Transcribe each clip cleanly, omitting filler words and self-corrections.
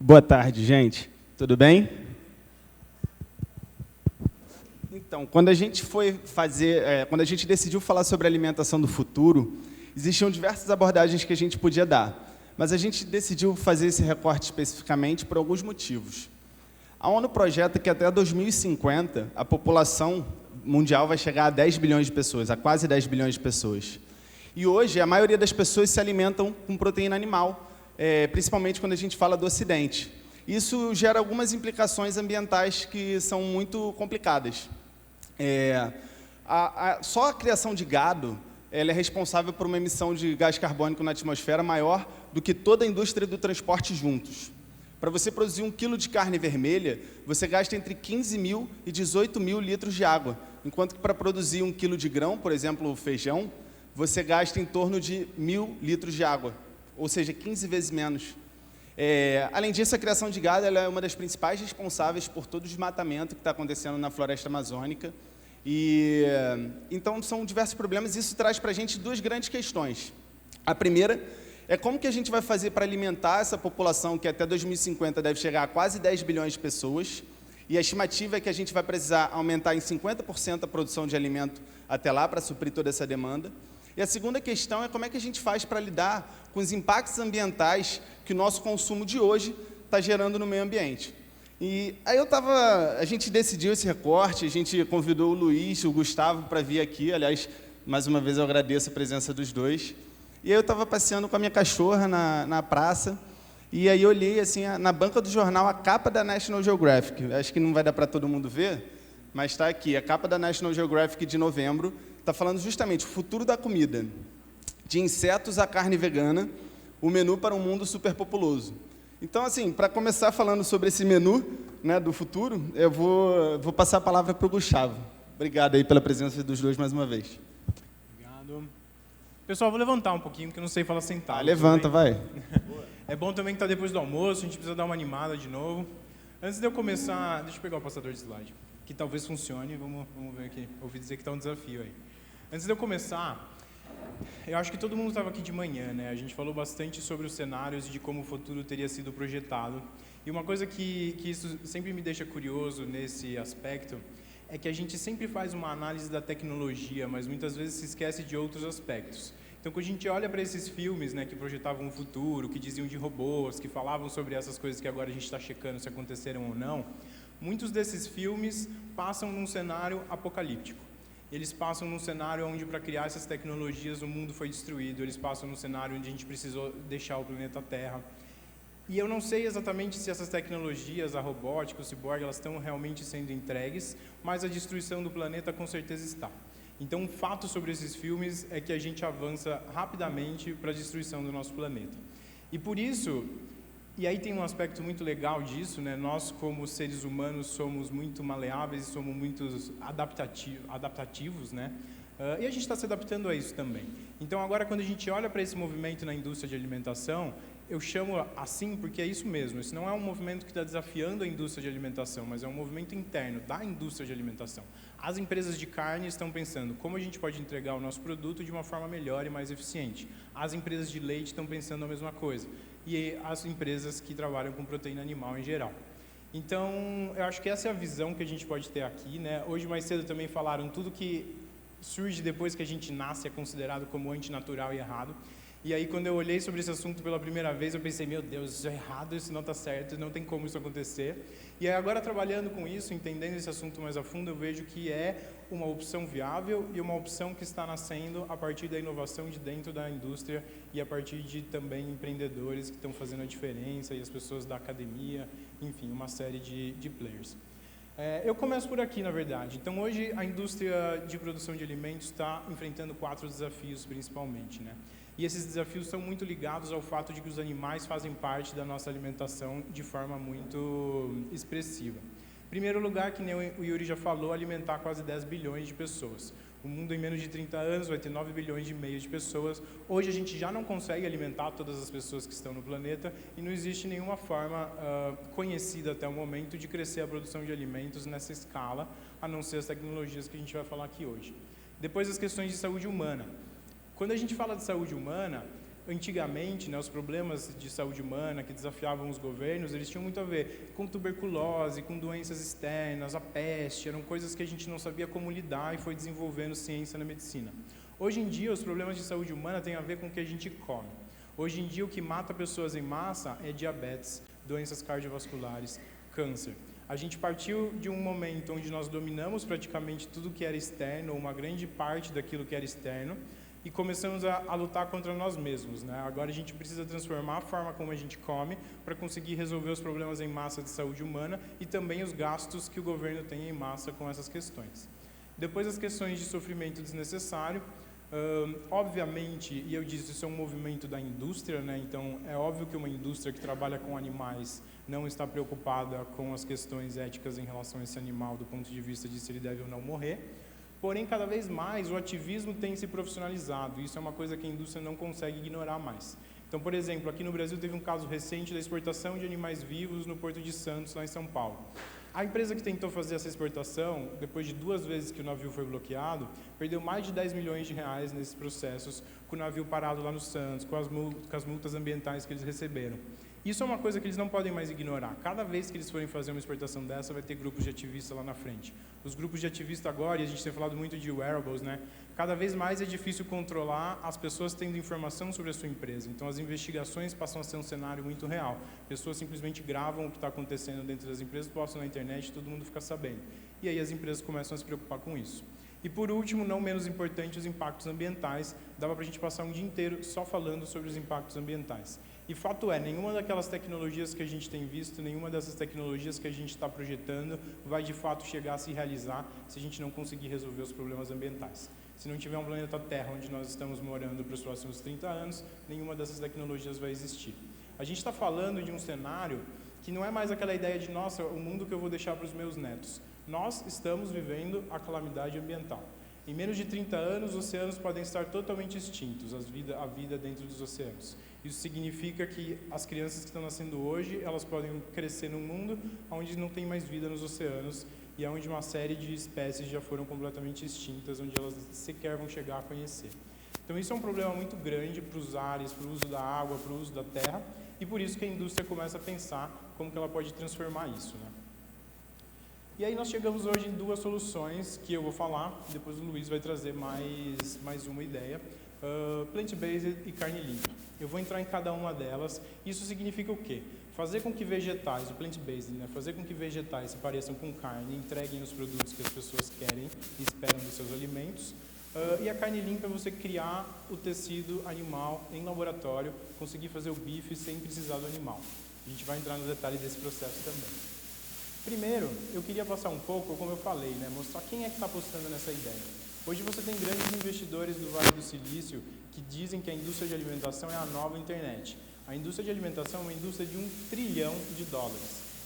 Boa tarde, gente. Tudo bem? Então, quando a gente decidiu falar sobre alimentação do futuro, existiam diversas abordagens que a gente podia dar, mas a gente decidiu fazer esse recorte especificamente por alguns motivos. A ONU projeta que até 2050 a população mundial vai chegar a 10 bilhões de pessoas, a quase 10 bilhões de pessoas. E hoje a maioria das pessoas se alimentam com proteína animal, principalmente quando a gente fala do Ocidente. Isso gera algumas implicações ambientais que são muito complicadas. Só a criação de gado ela é responsável por uma emissão de gás carbônico na atmosfera maior do que toda a indústria do transporte juntos. Para você produzir 1 quilo de carne vermelha, você gasta entre 15 mil e 18 mil litros de água, enquanto que para produzir 1 quilo de grão, por exemplo, o feijão, você gasta em torno de 1.000 litros de água, ou seja, 15 vezes menos. Além disso, a criação de gado ela é uma das principais responsáveis por todo o desmatamento que está acontecendo na floresta amazônica. Então, são diversos problemas e isso traz para a gente duas grandes questões. A primeira é como que a gente vai fazer para alimentar essa população que até 2050 deve chegar a quase 10 bilhões de pessoas, e a estimativa é que a gente vai precisar aumentar em 50% a produção de alimento até lá para suprir toda essa demanda. E a segunda questão é como é que a gente faz para lidar com os impactos ambientais que o nosso consumo de hoje está gerando no meio ambiente. E aí a gente decidiu esse recorte, a gente convidou o Luiz, o Gustavo para vir aqui, aliás, mais uma vez eu agradeço a presença dos dois. E aí eu estava passeando com a minha cachorra na praça, e aí eu olhei assim, na banca do jornal a capa da National Geographic. Acho que não vai dar para todo mundo ver, mas está aqui, a capa da National Geographic de novembro, está falando justamente o futuro da comida, de insetos à carne vegana, o menu para um mundo superpopuloso. Então, assim, para começar falando sobre esse menu, né, do futuro, eu vou passar a palavra para o Gustavo. Obrigado aí pela presença dos dois mais uma vez. Obrigado. Pessoal, vou levantar um pouquinho, porque eu não sei falar sentado. Levanta, vai. É bom também que está depois do almoço, a gente precisa dar uma animada de novo. Antes de eu começar, deixa eu pegar o passador de slide, que talvez funcione, vamos ver aqui. Ouvi dizer que está um desafio aí. Antes de eu começar, eu acho que todo mundo estava aqui de manhã, né? A gente falou bastante sobre os cenários e de como o futuro teria sido projetado. E uma coisa que isso sempre me deixa curioso nesse aspecto é que a gente sempre faz uma análise da tecnologia, mas muitas vezes se esquece de outros aspectos. Então, quando a gente olha para esses filmes, né, que projetavam o futuro, que diziam de robôs, que falavam sobre essas coisas que agora a gente está checando se aconteceram ou não, muitos desses filmes passam num cenário apocalíptico. Eles passam num cenário onde, para criar essas tecnologias, o mundo foi destruído. Eles passam num cenário onde a gente precisou deixar o planeta Terra. E eu não sei exatamente se essas tecnologias, a robótica, o ciborgue, elas estão realmente sendo entregues, mas a destruição do planeta com certeza está. Então, um fato sobre esses filmes é que a gente avança rapidamente para a destruição do nosso planeta. E por isso, e aí tem um aspecto muito legal disso, né? Nós, como seres humanos, somos muito maleáveis e somos muito adaptativos, né? E a gente está se adaptando a isso também. Então, agora, quando a gente olha para esse movimento na indústria de alimentação, eu chamo assim porque é isso mesmo. Esse não é um movimento que está desafiando a indústria de alimentação, mas é um movimento interno da indústria de alimentação. As empresas de carne estão pensando como a gente pode entregar o nosso produto de uma forma melhor e mais eficiente. As empresas de leite estão pensando a mesma coisa. E as empresas que trabalham com proteína animal em geral. Então, eu acho que essa é a visão que a gente pode ter aqui, né? Hoje, mais cedo, também falaram tudo que surge depois que a gente nasce é considerado como antinatural e errado. E aí, quando eu olhei sobre esse assunto pela primeira vez, eu pensei, meu Deus, isso é errado, isso não está certo, não tem como isso acontecer. E aí, agora, trabalhando com isso, entendendo esse assunto mais a fundo, eu vejo que é uma opção viável e uma opção que está nascendo a partir da inovação de dentro da indústria e a partir de também empreendedores que estão fazendo a diferença e as pessoas da academia, enfim, uma série de players. Eu começo por aqui, na verdade. Então, hoje, a indústria de produção de alimentos está enfrentando 4 desafios, principalmente, né? E esses desafios são muito ligados ao fato de que os animais fazem parte da nossa alimentação de forma muito expressiva. Em primeiro lugar, que nem o Yuri já falou, alimentar quase 10 bilhões de pessoas. O mundo, em menos de 30 anos, vai ter 9 bilhões e meio de pessoas. Hoje, a gente já não consegue alimentar todas as pessoas que estão no planeta e não existe nenhuma forma conhecida até o momento de crescer a produção de alimentos nessa escala, a não ser as tecnologias que a gente vai falar aqui hoje. Depois, as questões de saúde humana. Quando a gente fala de saúde humana, Antigamente, né, os problemas de saúde humana que desafiavam os governos, eles tinham muito a ver com tuberculose, com doenças externas, a peste, eram coisas que a gente não sabia como lidar e foi desenvolvendo ciência na medicina. Hoje em dia, os problemas de saúde humana têm a ver com o que a gente come. Hoje em dia, o que mata pessoas em massa é diabetes, doenças cardiovasculares, câncer. A gente partiu de um momento onde nós dominamos praticamente tudo que era externo, ou uma grande parte daquilo que era externo, e começamos a lutar contra nós mesmos, né? Agora a gente precisa transformar a forma como a gente come para conseguir resolver os problemas em massa de saúde humana e também os gastos que o governo tem em massa com essas questões. Depois as questões de sofrimento desnecessário, obviamente, e eu disse, isso é um movimento da indústria, né? Então é óbvio que uma indústria que trabalha com animais não está preocupada com as questões éticas em relação a esse animal do ponto de vista de se ele deve ou não morrer. Porém, cada vez mais, o ativismo tem se profissionalizado. Isso é uma coisa que a indústria não consegue ignorar mais. Então, por exemplo, aqui no Brasil teve um caso recente da exportação de animais vivos no Porto de Santos, lá em São Paulo. A empresa que tentou fazer essa exportação, depois de 2 vezes que o navio foi bloqueado, perdeu mais de 10 milhões de reais nesses processos, com o navio parado lá no Santos, com as multas ambientais que eles receberam. Isso é uma coisa que eles não podem mais ignorar. Cada vez que eles forem fazer uma exportação dessa, vai ter grupos de ativistas lá na frente. Os grupos de ativistas agora, e a gente tem falado muito de wearables, né? Cada vez mais é difícil controlar as pessoas tendo informação sobre a sua empresa. Então, as investigações passam a ser um cenário muito real. Pessoas simplesmente gravam o que está acontecendo dentro das empresas, postam na internet e todo mundo fica sabendo. E aí as empresas começam a se preocupar com isso. E por último, não menos importante, os impactos ambientais. Dava para a gente passar um dia inteiro só falando sobre os impactos ambientais. E fato é, nenhuma daquelas tecnologias que a gente tem visto, nenhuma dessas tecnologias que a gente está projetando vai de fato chegar a se realizar se a gente não conseguir resolver os problemas ambientais. Se não tiver um planeta Terra onde nós estamos morando para os próximos 30 anos, nenhuma dessas tecnologias vai existir. A gente está falando de um cenário que não é mais aquela ideia de, nossa, o mundo que eu vou deixar para os meus netos. Nós estamos vivendo a calamidade ambiental. Em menos de 30 anos, os oceanos podem estar totalmente extintos, a vida dentro dos oceanos. Isso significa que as crianças que estão nascendo hoje, elas podem crescer num mundo onde não tem mais vida nos oceanos e onde uma série de espécies já foram completamente extintas, onde elas sequer vão chegar a conhecer. Então isso é um problema muito grande para os ares, para o uso da água, para o uso da terra, e por isso que a indústria começa a pensar como que ela pode transformar isso, né? E aí nós chegamos hoje em 2 soluções que eu vou falar, depois o Luiz vai trazer mais uma ideia, plant-based e carne limpa. Eu vou entrar em cada uma delas. Isso significa o quê? Fazer com que vegetais, o plant-based, né? Fazer com que vegetais se pareçam com carne, entreguem os produtos que as pessoas querem e esperam dos seus alimentos. E a carne limpa é você criar o tecido animal em laboratório, conseguir fazer o bife sem precisar do animal. A gente vai entrar no detalhe desse processo também. Primeiro, eu queria passar um pouco, como eu falei, né, mostrar quem é que está apostando nessa ideia. Hoje você tem grandes investidores do Vale do Silício que dizem que a indústria de alimentação é a nova internet. A indústria de alimentação é uma indústria de $1 trilhão.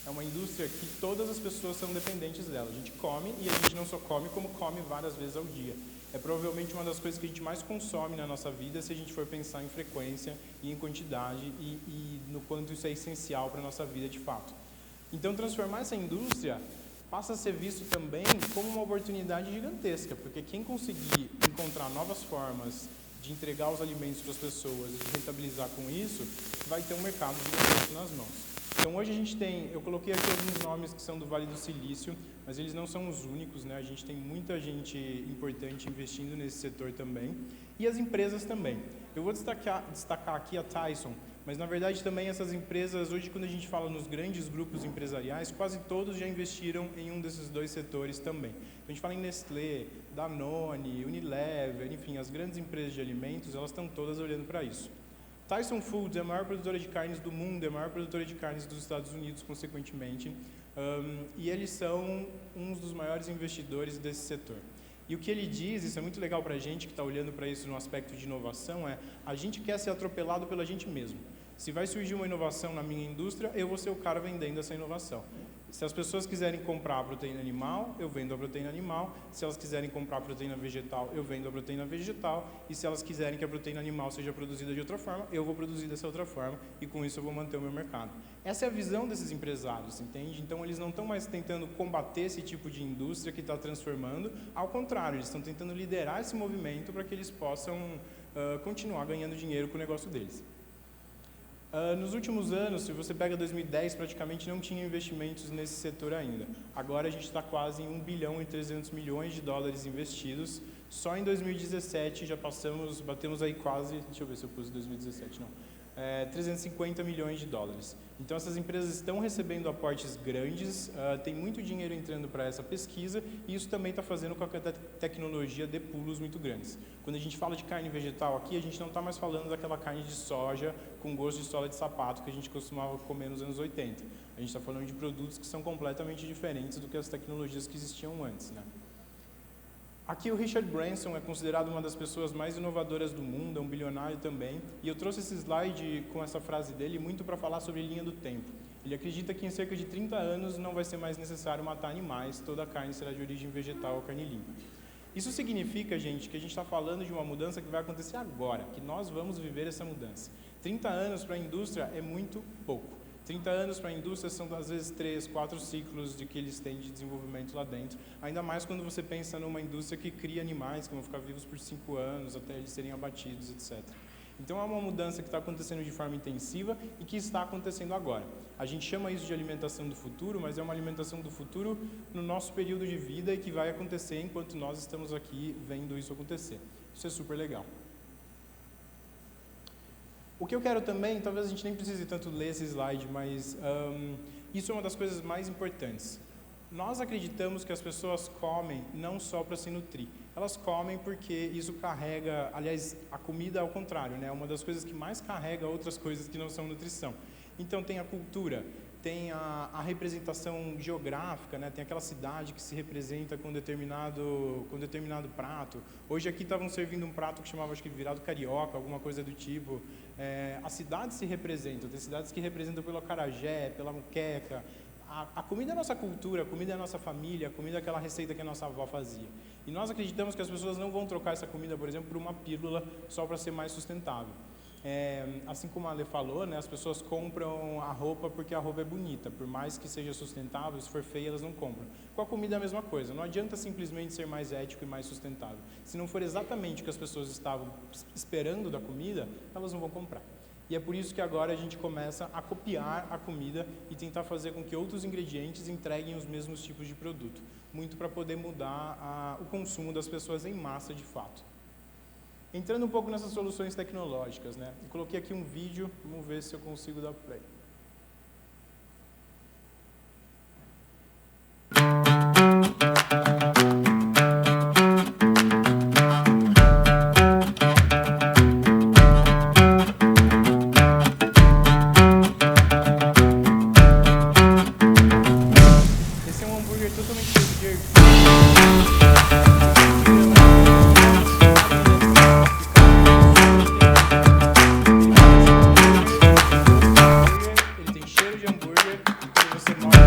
É uma indústria que todas as pessoas são dependentes dela. A gente come e a gente não só come, como come várias vezes ao dia. É provavelmente uma das coisas que a gente mais consome na nossa vida se a gente for pensar em frequência e em quantidade e no quanto isso é essencial para a nossa vida de fato. Então, transformar essa indústria passa a ser visto também como uma oportunidade gigantesca, porque quem conseguir encontrar novas formas de entregar os alimentos para as pessoas e de rentabilizar com isso, vai ter um mercado gigantesco nas mãos. Então, hoje a gente tem, eu coloquei aqui alguns nomes que são do Vale do Silício, mas eles não são os únicos, né? A gente tem muita gente importante investindo nesse setor também, e as empresas também. Eu vou destacar aqui a Tyson, mas na verdade também essas empresas, hoje quando a gente fala nos grandes grupos empresariais, quase todos já investiram em um desses 2 setores também. Então, a gente fala em Nestlé, Danone, Unilever, enfim, as grandes empresas de alimentos, elas estão todas olhando para isso. Tyson Foods é a maior produtora de carnes do mundo, é a maior produtora de carnes dos Estados Unidos, consequentemente, e eles são uns dos maiores investidores desse setor. E o que ele diz, isso é muito legal para a gente que está olhando para isso no aspecto de inovação, é a gente quer ser atropelado pela gente mesmo. Se vai surgir uma inovação na minha indústria, eu vou ser o cara vendendo essa inovação. Se as pessoas quiserem comprar a proteína animal, eu vendo a proteína animal. Se elas quiserem comprar a proteína vegetal, eu vendo a proteína vegetal. E se elas quiserem que a proteína animal seja produzida de outra forma, eu vou produzir dessa outra forma e com isso eu vou manter o meu mercado. Essa é a visão desses empresários, entende? Então eles não estão mais tentando combater esse tipo de indústria que está transformando, ao contrário, eles estão tentando liderar esse movimento para que eles possam continuar ganhando dinheiro com o negócio deles. Nos últimos anos, se você pega 2010, praticamente não tinha investimentos nesse setor ainda. Agora a gente está quase em 1 bilhão e 300 milhões de dólares investidos. Só em 2017 já batemos aí quase, deixa eu ver se eu pus 2017, não, 350 milhões de dólares. Então essas empresas estão recebendo aportes grandes, tem muito dinheiro entrando para essa pesquisa e isso também está fazendo com que a tecnologia dê pulos muito grandes. Quando a gente fala de carne vegetal aqui, a gente não está mais falando daquela carne de soja com gosto de sola de sapato que a gente costumava comer nos anos 80. A gente está falando de produtos que são completamente diferentes do que as tecnologias que existiam antes, né? Aqui o Richard Branson é considerado uma das pessoas mais inovadoras do mundo, é um bilionário também, e eu trouxe esse slide com essa frase dele muito para falar sobre linha do tempo. Ele acredita que em cerca de 30 anos não vai ser mais necessário matar animais, toda a carne será de origem vegetal ou carne limpa. Isso significa, gente, que a gente está falando de uma mudança que vai acontecer agora, que nós vamos viver essa mudança. 30 anos para a indústria é muito pouco. 30 anos para a indústria são, às vezes, 3, 4 ciclos de que eles têm de desenvolvimento lá dentro. Ainda mais quando você pensa numa indústria que cria animais que vão ficar vivos por 5 anos, até eles serem abatidos, etc. Então, é uma mudança que está acontecendo de forma intensiva e que está acontecendo agora. A gente chama isso de alimentação do futuro, mas é uma alimentação do futuro no nosso período de vida e que vai acontecer enquanto nós estamos aqui vendo isso acontecer. Isso é super legal. O que eu quero também, talvez a gente nem precise tanto ler esse slide, mas isso é uma das coisas mais importantes. Nós acreditamos que as pessoas comem não só para se nutrir, elas comem porque isso carrega, aliás, a comida ao contrário, né? É uma das coisas que mais carrega outras coisas que não são nutrição. Então tem a cultura, tem a representação geográfica, né? Tem aquela cidade que se representa com determinado prato. Hoje aqui estavam servindo um prato que chamava, acho que virado carioca, alguma coisa do tipo. As cidades se representam, tem cidades que representam pelo acarajé, pela moqueca. A comida é a nossa cultura, a comida é a nossa família, a comida é aquela receita que a nossa avó fazia. E nós acreditamos que as pessoas não vão trocar essa comida, por exemplo, por uma pílula só para ser mais sustentável. Assim como a Ale falou, né, as pessoas compram a roupa porque a roupa é bonita, por mais que seja sustentável, se for feia elas não compram. Com a comida é a mesma coisa, não adianta simplesmente ser mais ético e mais sustentável. Se não for exatamente o que as pessoas estavam esperando da comida, elas não vão comprar. E é por isso que agora a gente começa a copiar a comida e tentar fazer com que outros ingredientes entreguem os mesmos tipos de produto, muito para poder mudar o consumo das pessoas em massa de fato. Entrando um pouco nessas soluções tecnológicas, né? Eu coloquei aqui um vídeo, vamos ver se eu consigo dar play. Esse é um hambúrguer totalmente feito de ervilha. Ele tem cheiro de hambúrguer, e você morde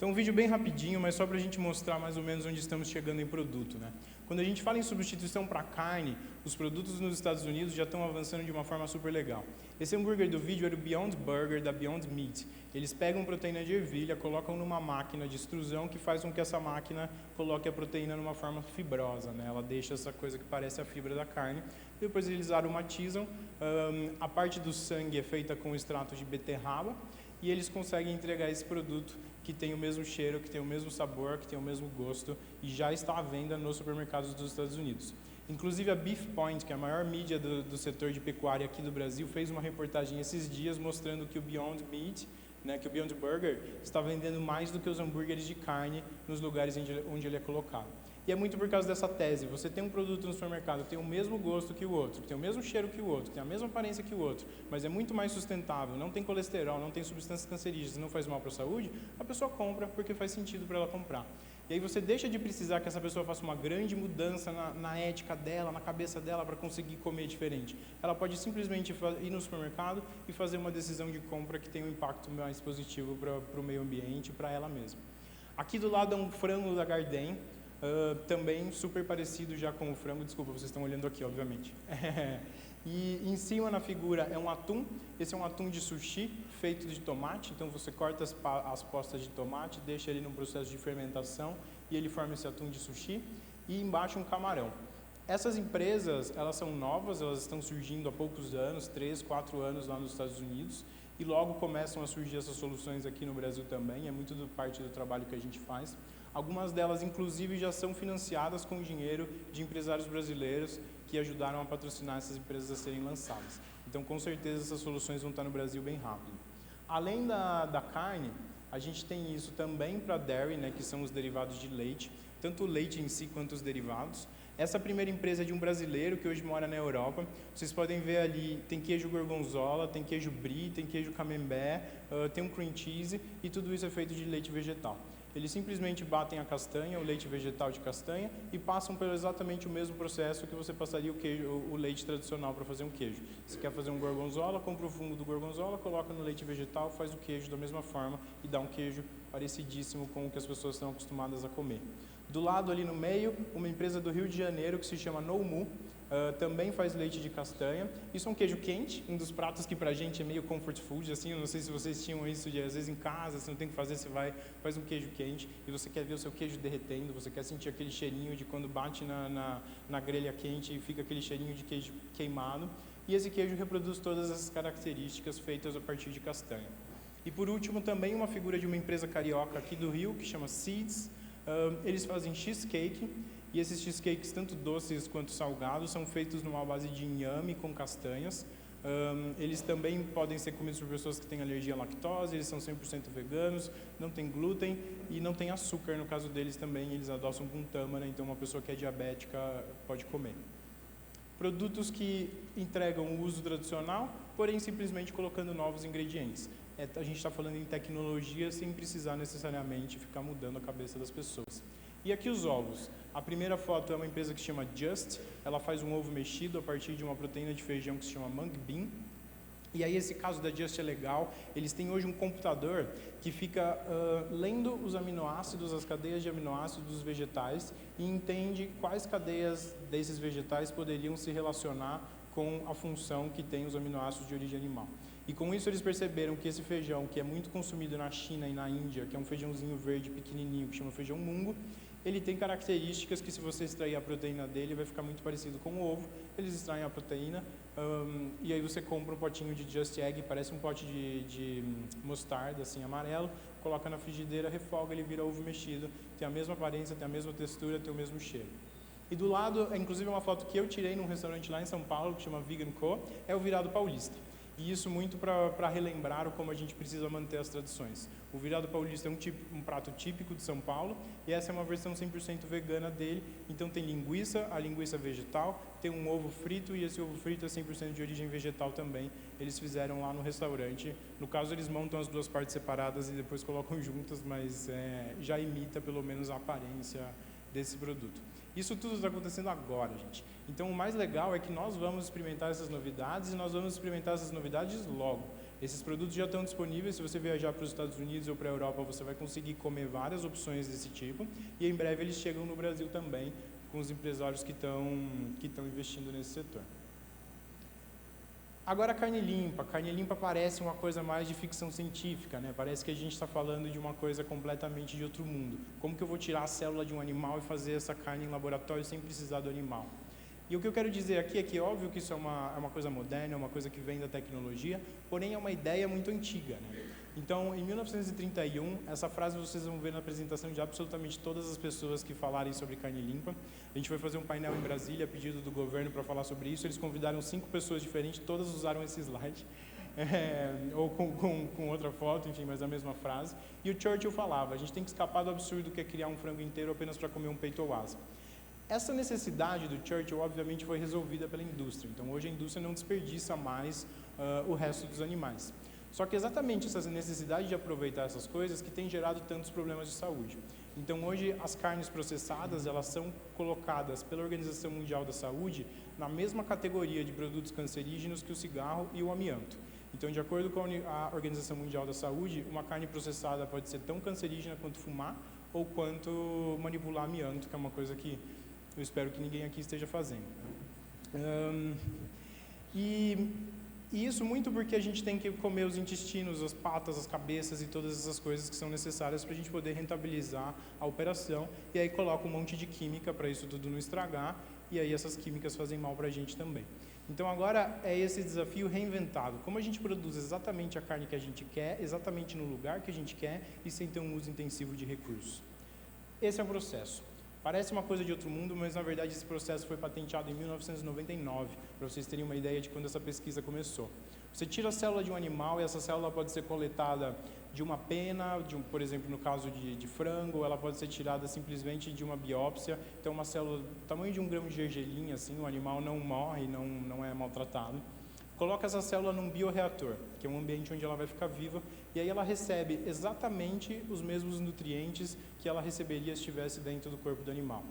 Então, um vídeo bem rapidinho, mas só para a gente mostrar mais ou menos onde estamos chegando em produto, né? Quando a gente fala em substituição para carne, os produtos nos Estados Unidos já estão avançando de uma forma super legal. Esse hambúrguer do vídeo era o Beyond Burger da Beyond Meat. Eles pegam proteína de ervilha, colocam numa máquina de extrusão que faz com que essa máquina coloque a proteína numa forma fibrosa, né? Ela deixa essa coisa que parece a fibra da carne. Depois eles aromatizam. A parte do sangue é feita com extrato de beterraba e eles conseguem entregar esse produto que tem o mesmo cheiro, que tem o mesmo sabor, que tem o mesmo gosto e já está à venda nos supermercados dos Estados Unidos. Inclusive a Beef Point, que é a maior mídia do setor de pecuária aqui do Brasil, fez uma reportagem esses dias mostrando que o Beyond Meat, né, que o Beyond Burger está vendendo mais do que os hambúrgueres de carne nos lugares onde ele é colocado. E é muito por causa dessa tese. Você tem um produto no supermercado que tem o mesmo gosto que o outro, que tem o mesmo cheiro que o outro, que tem a mesma aparência que o outro, mas é muito mais sustentável, não tem colesterol, não tem substâncias cancerígenas, não faz mal para a saúde, a pessoa compra porque faz sentido para ela comprar. E aí você deixa de precisar que essa pessoa faça uma grande mudança na ética dela, na cabeça dela para conseguir comer diferente. Ela pode simplesmente ir no supermercado e fazer uma decisão de compra que tem um impacto mais positivo para o meio ambiente e para ela mesma. Aqui do lado é um frango da Garden, também super parecido já com o frango, desculpa, vocês estão olhando aqui, obviamente. E em cima na figura é um atum, esse é um atum de sushi feito de tomate, então você corta as postas de tomate, deixa ele num processo de fermentação e ele forma esse atum de sushi, e embaixo um camarão. Essas empresas, elas são novas, elas estão surgindo há poucos anos, 3, 4 anos lá nos Estados Unidos, e logo começam a surgir essas soluções aqui no Brasil também, é muito parte do trabalho que a gente faz. Algumas delas, inclusive, já são financiadas com dinheiro de empresários brasileiros que ajudaram a patrocinar essas empresas a serem lançadas. Então, com certeza, essas soluções vão estar no Brasil bem rápido. Além da carne, a gente tem isso também para dairy, né, que são os derivados de leite, tanto o leite em si quanto os derivados. Essa primeira empresa é de um brasileiro que hoje mora na Europa. Vocês podem ver ali, tem queijo gorgonzola, tem queijo brie, tem queijo camembert, tem um cream cheese, e tudo isso é feito de leite vegetal. Eles simplesmente batem a castanha, o leite vegetal de castanha, e passam pelo exatamente o mesmo processo que você passaria o leite tradicional para fazer um queijo. Se quer fazer um gorgonzola, compra o fungo do gorgonzola, coloca no leite vegetal, faz o queijo da mesma forma e dá um queijo parecidíssimo com o que as pessoas estão acostumadas a comer. Do lado ali no meio, uma empresa do Rio de Janeiro que se chama Nomu, também faz leite de castanha. Isso é um queijo quente, um dos pratos que pra gente é meio comfort food, assim, eu não sei se vocês tinham isso de, às vezes em casa, você não tem o que fazer, você faz um queijo quente e você quer ver o seu queijo derretendo, você quer sentir aquele cheirinho de quando bate na grelha quente e fica aquele cheirinho de queijo queimado. E esse queijo reproduz todas essas características feitas a partir de castanha. E por último, também uma figura de uma empresa carioca aqui do Rio, que chama Seeds. Eles fazem cheesecake, e esses cheesecakes, tanto doces quanto salgados, são feitos numa base de inhame com castanhas. Eles também podem ser comidos por pessoas que têm alergia à lactose, eles são 100% veganos, não tem glúten e não tem açúcar, no caso deles também, eles adoçam com tâmara, então uma pessoa que é diabética pode comer. Produtos que entregam o uso tradicional, porém simplesmente colocando novos ingredientes. A gente está falando em tecnologia sem precisar necessariamente ficar mudando a cabeça das pessoas. E aqui os ovos. A primeira foto é uma empresa que se chama Just, ela faz um ovo mexido a partir de uma proteína de feijão que se chama mung bean. E aí esse caso da Just é legal, eles têm hoje um computador que fica lendo os aminoácidos, as cadeias de aminoácidos dos vegetais e entende quais cadeias desses vegetais poderiam se relacionar com a função que tem os aminoácidos de origem animal. E com isso eles perceberam que esse feijão, que é muito consumido na China e na Índia, que é um feijãozinho verde pequenininho, que chama feijão mungo, ele tem características que se você extrair a proteína dele vai ficar muito parecido com o ovo. Eles extraem a proteína e aí você compra um potinho de Just Egg, parece um pote de mostarda, assim, amarelo, coloca na frigideira, refoga, ele vira ovo mexido, tem a mesma aparência, tem a mesma textura, tem o mesmo cheiro. E do lado, inclusive uma foto que eu tirei num restaurante lá em São Paulo, que chama Vegan Co, é o virado paulista. E isso muito para relembrar como a gente precisa manter as tradições. O virado paulista é um prato típico de São Paulo, e essa é uma versão 100% vegana dele. Então tem linguiça, a linguiça vegetal, tem um ovo frito, e esse ovo frito é 100% de origem vegetal também. Eles fizeram lá no restaurante. No caso, eles montam as duas partes separadas e depois colocam juntas, mas já imita pelo menos a aparência desse produto. Isso tudo está acontecendo agora, gente. Então, o mais legal é que nós vamos experimentar essas novidades e nós vamos experimentar essas novidades logo. Esses produtos já estão disponíveis. Se você viajar para os Estados Unidos ou para a Europa, você vai conseguir comer várias opções desse tipo. E em breve eles chegam no Brasil também, com os empresários que estão investindo nesse setor. Agora, carne limpa. Carne limpa parece uma coisa mais de ficção científica, né? Parece que a gente está falando de uma coisa completamente de outro mundo. Como que eu vou tirar a célula de um animal e fazer essa carne em laboratório sem precisar do animal? E o que eu quero dizer aqui é que óbvio que isso é uma coisa moderna, é uma coisa que vem da tecnologia, porém é uma ideia muito antiga, né? Então, em 1931, essa frase vocês vão ver na apresentação de absolutamente todas as pessoas que falarem sobre carne limpa. A gente foi fazer um painel em Brasília, a pedido do governo, para falar sobre isso. Eles convidaram 5 pessoas diferentes, todas usaram esse slide, ou com outra foto, enfim, mas a mesma frase. E o Churchill falava, a gente tem que escapar do absurdo que é criar um frango inteiro apenas para comer um peito ou asa. Essa necessidade do Churchill, obviamente, foi resolvida pela indústria. Então, hoje a indústria não desperdiça mais o resto dos animais. Só que exatamente essa necessidade de aproveitar essas coisas que tem gerado tantos problemas de saúde. Então, hoje, as carnes processadas, elas são colocadas pela Organização Mundial da Saúde na mesma categoria de produtos cancerígenos que o cigarro e o amianto. Então, de acordo com a Organização Mundial da Saúde, uma carne processada pode ser tão cancerígena quanto fumar, ou quanto manipular amianto, que é uma coisa que eu espero que ninguém aqui esteja fazendo. E isso muito porque a gente tem que comer os intestinos, as patas, as cabeças e todas essas coisas que são necessárias para a gente poder rentabilizar a operação, e aí coloca um monte de química para isso tudo não estragar, e aí essas químicas fazem mal para a gente também. Então agora é esse desafio reinventado. Como a gente produz exatamente a carne que a gente quer, exatamente no lugar que a gente quer e sem ter um uso intensivo de recursos. Esse é o processo. Parece uma coisa de outro mundo, mas na verdade esse processo foi patenteado em 1999, para vocês terem uma ideia de quando essa pesquisa começou. Você tira a célula de um animal e essa célula pode ser coletada de uma pena, por exemplo, no caso de frango, ou ela pode ser tirada simplesmente de uma biópsia. Então, uma célula do tamanho de um grão de gergelim, assim, o animal não morre, não é maltratado. Coloca essa célula num bioreator, que é um ambiente onde ela vai ficar viva, e aí ela recebe exatamente os mesmos nutrientes que ela receberia se estivesse dentro do corpo do animal.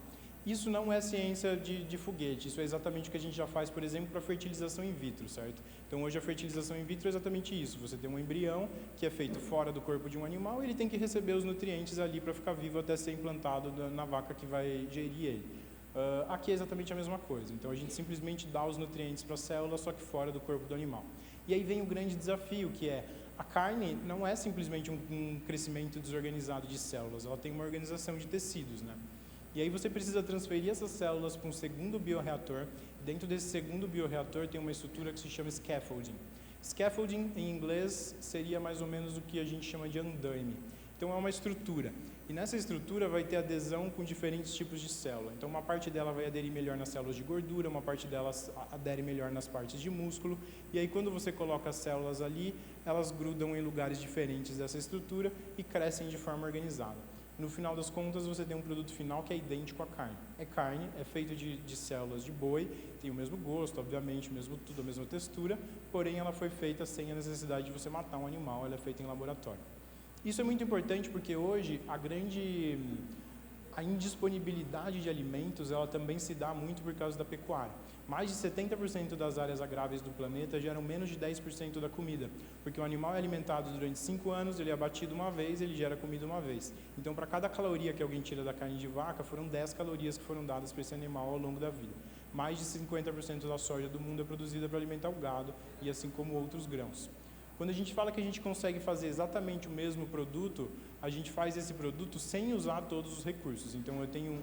Isso não é ciência de foguete, isso é exatamente o que a gente já faz, por exemplo, para fertilização in vitro, certo? Então, hoje a fertilização in vitro é exatamente isso, você tem um embrião que é feito fora do corpo de um animal e ele tem que receber os nutrientes ali para ficar vivo até ser implantado na vaca que vai gerir ele. Aqui é exatamente a mesma coisa, então a gente simplesmente dá os nutrientes para a célula, só que fora do corpo do animal. E aí vem o grande desafio, que é, a carne não é simplesmente um crescimento desorganizado de células, ela tem uma organização de tecidos, né? E aí você precisa transferir essas células para um segundo bioreator. Dentro desse segundo bioreator tem uma estrutura que se chama scaffolding. Scaffolding, em inglês, seria mais ou menos o que a gente chama de andaime. Então, é uma estrutura. E nessa estrutura vai ter adesão com diferentes tipos de célula. Então, uma parte dela vai aderir melhor nas células de gordura, uma parte delas adere melhor nas partes de músculo. E aí, quando você coloca as células ali, elas grudam em lugares diferentes dessa estrutura e crescem de forma organizada. No final das contas, você tem um produto final que é idêntico à carne. É carne, é feito de células de boi, tem o mesmo gosto, obviamente, tudo a mesma textura, porém ela foi feita sem a necessidade de você matar um animal, ela é feita em laboratório. Isso é muito importante porque hoje a indisponibilidade de alimentos, ela também se dá muito por causa da pecuária. Mais de 70% das áreas agrárias do planeta geram menos de 10% da comida, porque o animal é alimentado durante 5 anos, ele é abatido uma vez, ele gera comida uma vez. Então, para cada caloria que alguém tira da carne de vaca, foram 10 calorias que foram dadas para esse animal ao longo da vida. Mais de 50% da soja do mundo é produzida para alimentar o gado, e assim como outros grãos. Quando a gente fala que a gente consegue fazer exatamente o mesmo produto, a gente faz esse produto sem usar todos os recursos. Então, eu tenho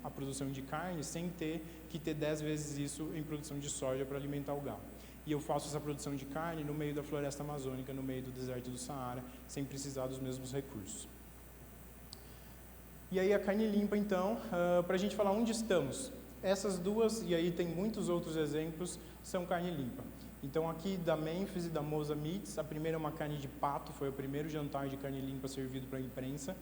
a produção de carne sem ter que ter 10 vezes isso em produção de soja para alimentar o gado. E eu faço essa produção de carne no meio da floresta amazônica, no meio do deserto do Saara, sem precisar dos mesmos recursos. E aí a carne limpa, então, para a gente falar onde estamos. Essas duas, e aí tem muitos outros exemplos, são carne limpa. Então, aqui da Memphis e da Mosa Meats, a primeira é uma carne de pato, foi o primeiro jantar de carne limpa servido para a imprensa,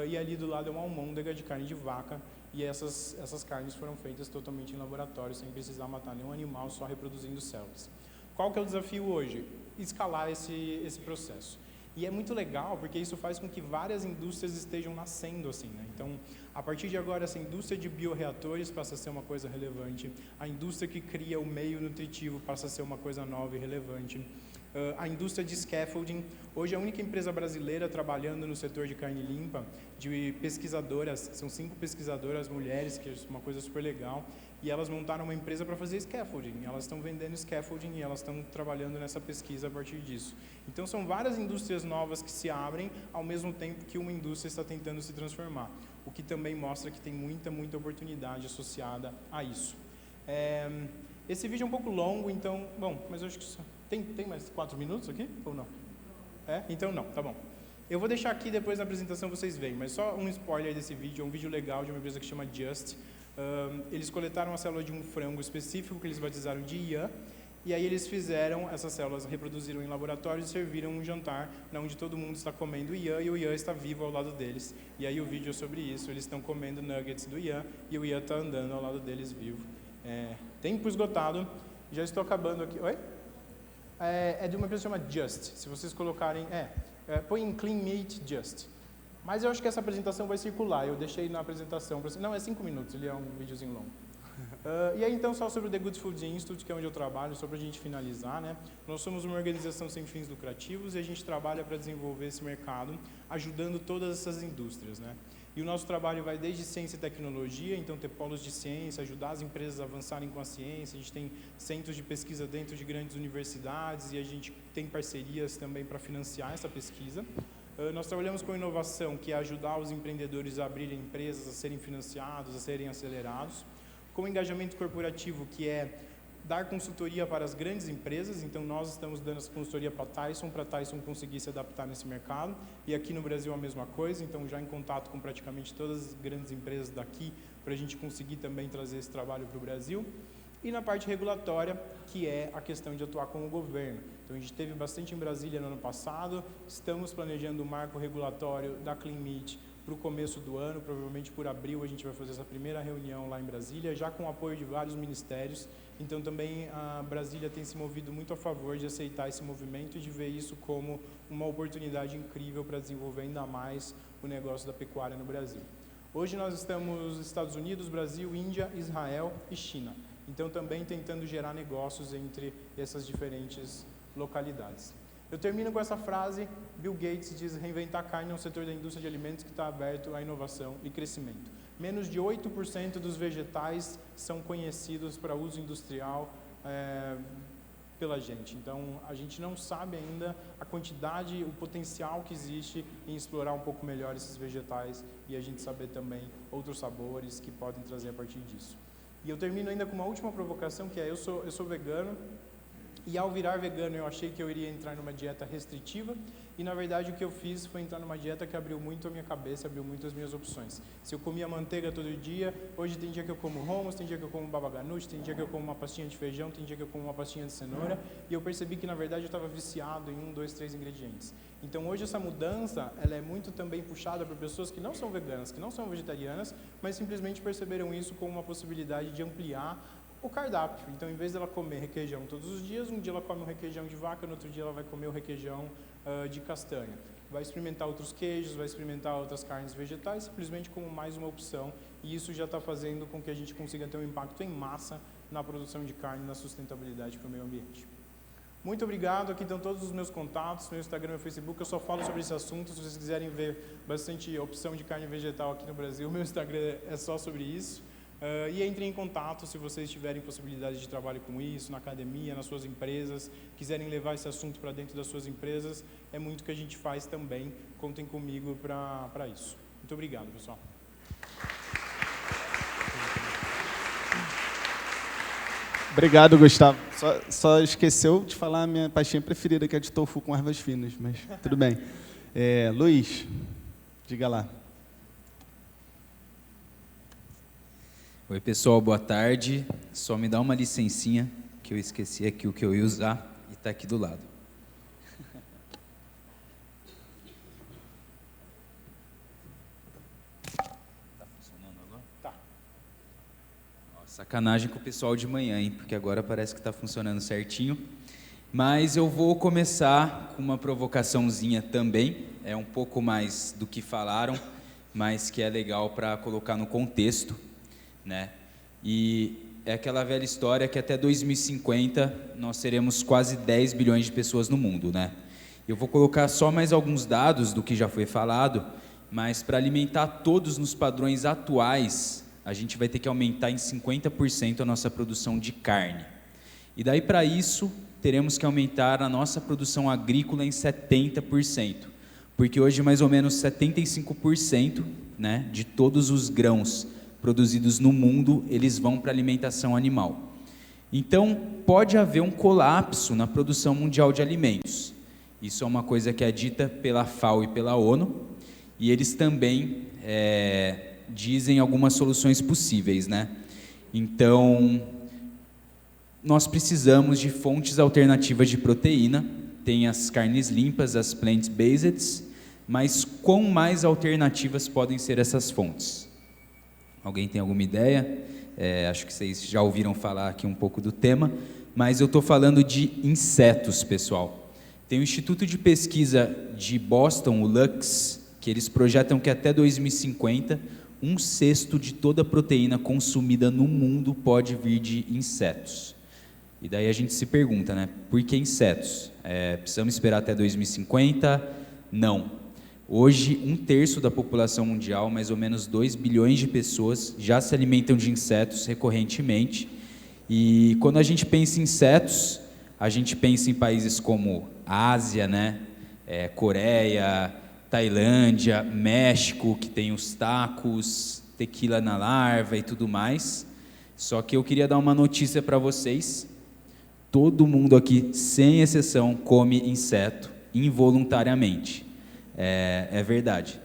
e ali do lado é uma almôndega de carne de vaca, e essas carnes foram feitas totalmente em laboratório, sem precisar matar nenhum animal, só reproduzindo células. Qual que é o desafio hoje? Escalar esse processo. E é muito legal, porque isso faz com que várias indústrias estejam nascendo assim, né? Então, a partir de agora, essa indústria de bioreatores passa a ser uma coisa relevante, a indústria que cria o meio nutritivo passa a ser uma coisa nova e relevante, a indústria de scaffolding, hoje é a única empresa brasileira trabalhando no setor de carne limpa, de pesquisadoras, são 5 pesquisadoras mulheres, que é uma coisa super legal, e elas montaram uma empresa para fazer scaffolding, elas estão vendendo scaffolding e elas estão trabalhando nessa pesquisa a partir disso. Então, são várias indústrias novas que se abrem ao mesmo tempo que uma indústria está tentando se transformar, o que também mostra que tem muita oportunidade associada a isso. Esse vídeo é um pouco longo, então, bom, mas eu acho que tem mais 4 minutos aqui ou não? Então não, tá bom. Eu vou deixar aqui depois na apresentação vocês veem, mas só um spoiler desse vídeo, é um vídeo legal de uma empresa que chama Just. Eles coletaram a célula de um frango específico que eles batizaram de IAN, e aí eles fizeram, essas células reproduziram em laboratório e serviram um jantar onde todo mundo está comendo IAN e o IAN está vivo ao lado deles. E aí o vídeo é sobre isso, eles estão comendo nuggets do IAN e o IAN está andando ao lado deles vivo. Tempo esgotado, já estou acabando aqui. Oi? É de uma empresa chamada Just, se vocês colocarem, põe em Clean Meat Just. Mas eu acho que essa apresentação vai circular, eu deixei na apresentação, não, é 5 minutos, ele é um videozinho longo. E aí então só sobre o The Good Food Institute, que é onde eu trabalho, só para a gente finalizar, né? Nós somos uma organização sem fins lucrativos e a gente trabalha para desenvolver esse mercado, ajudando todas essas indústrias, né? E o nosso trabalho vai desde ciência e tecnologia, então ter polos de ciência, ajudar as empresas a avançarem com a ciência. A gente tem centros de pesquisa dentro de grandes universidades e a gente tem parcerias também para financiar essa pesquisa. Nós trabalhamos com inovação, que é ajudar os empreendedores a abrirem empresas, a serem financiados, a serem acelerados. Com engajamento corporativo, que é dar consultoria para as grandes empresas, então nós estamos dando essa consultoria para a Tyson conseguir se adaptar nesse mercado, e aqui no Brasil a mesma coisa, então já em contato com praticamente todas as grandes empresas daqui, para a gente conseguir também trazer esse trabalho para o Brasil. E na parte regulatória, que é a questão de atuar com o governo. Então a gente teve bastante em Brasília no ano passado, estamos planejando o marco regulatório da CleanMeat para o começo do ano, provavelmente por abril a gente vai fazer essa primeira reunião lá em Brasília, já com o apoio de vários ministérios. Então também a Brasília tem se movido muito a favor de aceitar esse movimento e de ver isso como uma oportunidade incrível para desenvolver ainda mais o negócio da pecuária no Brasil. Hoje nós estamos nos Estados Unidos, Brasil, Índia, Israel e China. Então também tentando gerar negócios entre essas diferentes localidades. Eu termino com essa frase: Bill Gates diz: reinventar carne é um setor da indústria de alimentos que está aberto à inovação e crescimento. Menos de 8% dos vegetais são conhecidos para uso industrial pela gente. Então, a gente não sabe ainda a quantidade, o potencial que existe em explorar um pouco melhor esses vegetais e a gente saber também outros sabores que podem trazer a partir disso. E eu termino ainda com uma última provocação, que é: eu sou vegano, e ao virar vegano eu achei que eu iria entrar numa dieta restritiva, e na verdade o que eu fiz foi entrar numa dieta que abriu muito a minha cabeça, abriu muito as minhas opções. Se eu comia manteiga todo dia, hoje tem dia que eu como hummus, tem dia que eu como baba ganoush, tem dia que eu como uma pastinha de feijão, tem dia que eu como uma pastinha de cenoura, e eu percebi que na verdade eu estava viciado em 1, 2, 3 ingredientes. Então hoje essa mudança, ela é muito também puxada por pessoas que não são veganas, que não são vegetarianas, mas simplesmente perceberam isso como uma possibilidade de ampliar o cardápio. Então, em vez dela comer requeijão todos os dias, um dia ela come um requeijão de vaca, no outro dia ela vai comer o requeijão de castanha. Vai experimentar outros queijos, vai experimentar outras carnes vegetais, simplesmente como mais uma opção, e isso já está fazendo com que a gente consiga ter um impacto em massa na produção de carne e na sustentabilidade para o meio ambiente. Muito obrigado, aqui estão todos os meus contatos, meu Instagram e meu Facebook, eu só falo sobre esse assunto. Se vocês quiserem ver bastante opção de carne vegetal aqui no Brasil, o meu Instagram é só sobre isso. E entrem em contato se vocês tiverem possibilidade de trabalho com isso, na academia, nas suas empresas, quiserem levar esse assunto para dentro das suas empresas, é muito que a gente faz também, contem comigo para isso. Muito obrigado, pessoal. Obrigado, Gustavo. Só esqueceu de falar a minha pastinha preferida, que é de tofu com ervas finas, mas tudo bem. Luiz, diga lá. Oi, pessoal, boa tarde. Só me dá uma licencinha, que eu esqueci aqui o que eu ia usar e está aqui do lado. Tá funcionando agora? Tá. Sacanagem com o pessoal de manhã, hein? Porque agora parece que está funcionando certinho. Mas eu vou começar com uma provocaçãozinha também. É um pouco mais do que falaram, mas que é legal para colocar no contexto, né? E é aquela velha história que até 2050 nós teremos quase 10 bilhões de pessoas no mundo, né? Eu vou colocar só mais alguns dados do que já foi falado, mas para alimentar todos nos padrões atuais, a gente vai ter que aumentar em 50% a nossa produção de carne. E daí para isso, teremos que aumentar a nossa produção agrícola em 70%, porque hoje mais ou menos 75%, né, de todos os grãos produzidos no mundo, eles vão para alimentação animal. Então, pode haver um colapso na produção mundial de alimentos. Isso é uma coisa que é dita pela FAO e pela ONU, e eles também dizem algumas soluções possíveis, né? Então, nós precisamos de fontes alternativas de proteína. Tem as carnes limpas, as plant-based, mas quão mais alternativas podem ser essas fontes? Alguém tem alguma ideia? Acho que vocês já ouviram falar aqui um pouco do tema, mas eu estou falando de insetos, pessoal. Tem o Instituto de Pesquisa de Boston, o Lux, que eles projetam que até 2050, 1/6 de toda a proteína consumida no mundo pode vir de insetos. E daí a gente se pergunta, né? Por que insetos? Precisamos esperar até 2050? Não. Hoje, 1/3 da população mundial, mais ou menos 2 bilhões de pessoas, já se alimentam de insetos recorrentemente. E quando a gente pensa em insetos, a gente pensa em países como Ásia, né? Coreia, Tailândia, México, que tem os tacos, tequila na larva e tudo mais. Só que eu queria dar uma notícia para vocês. Todo mundo aqui, sem exceção, come inseto involuntariamente. É verdade.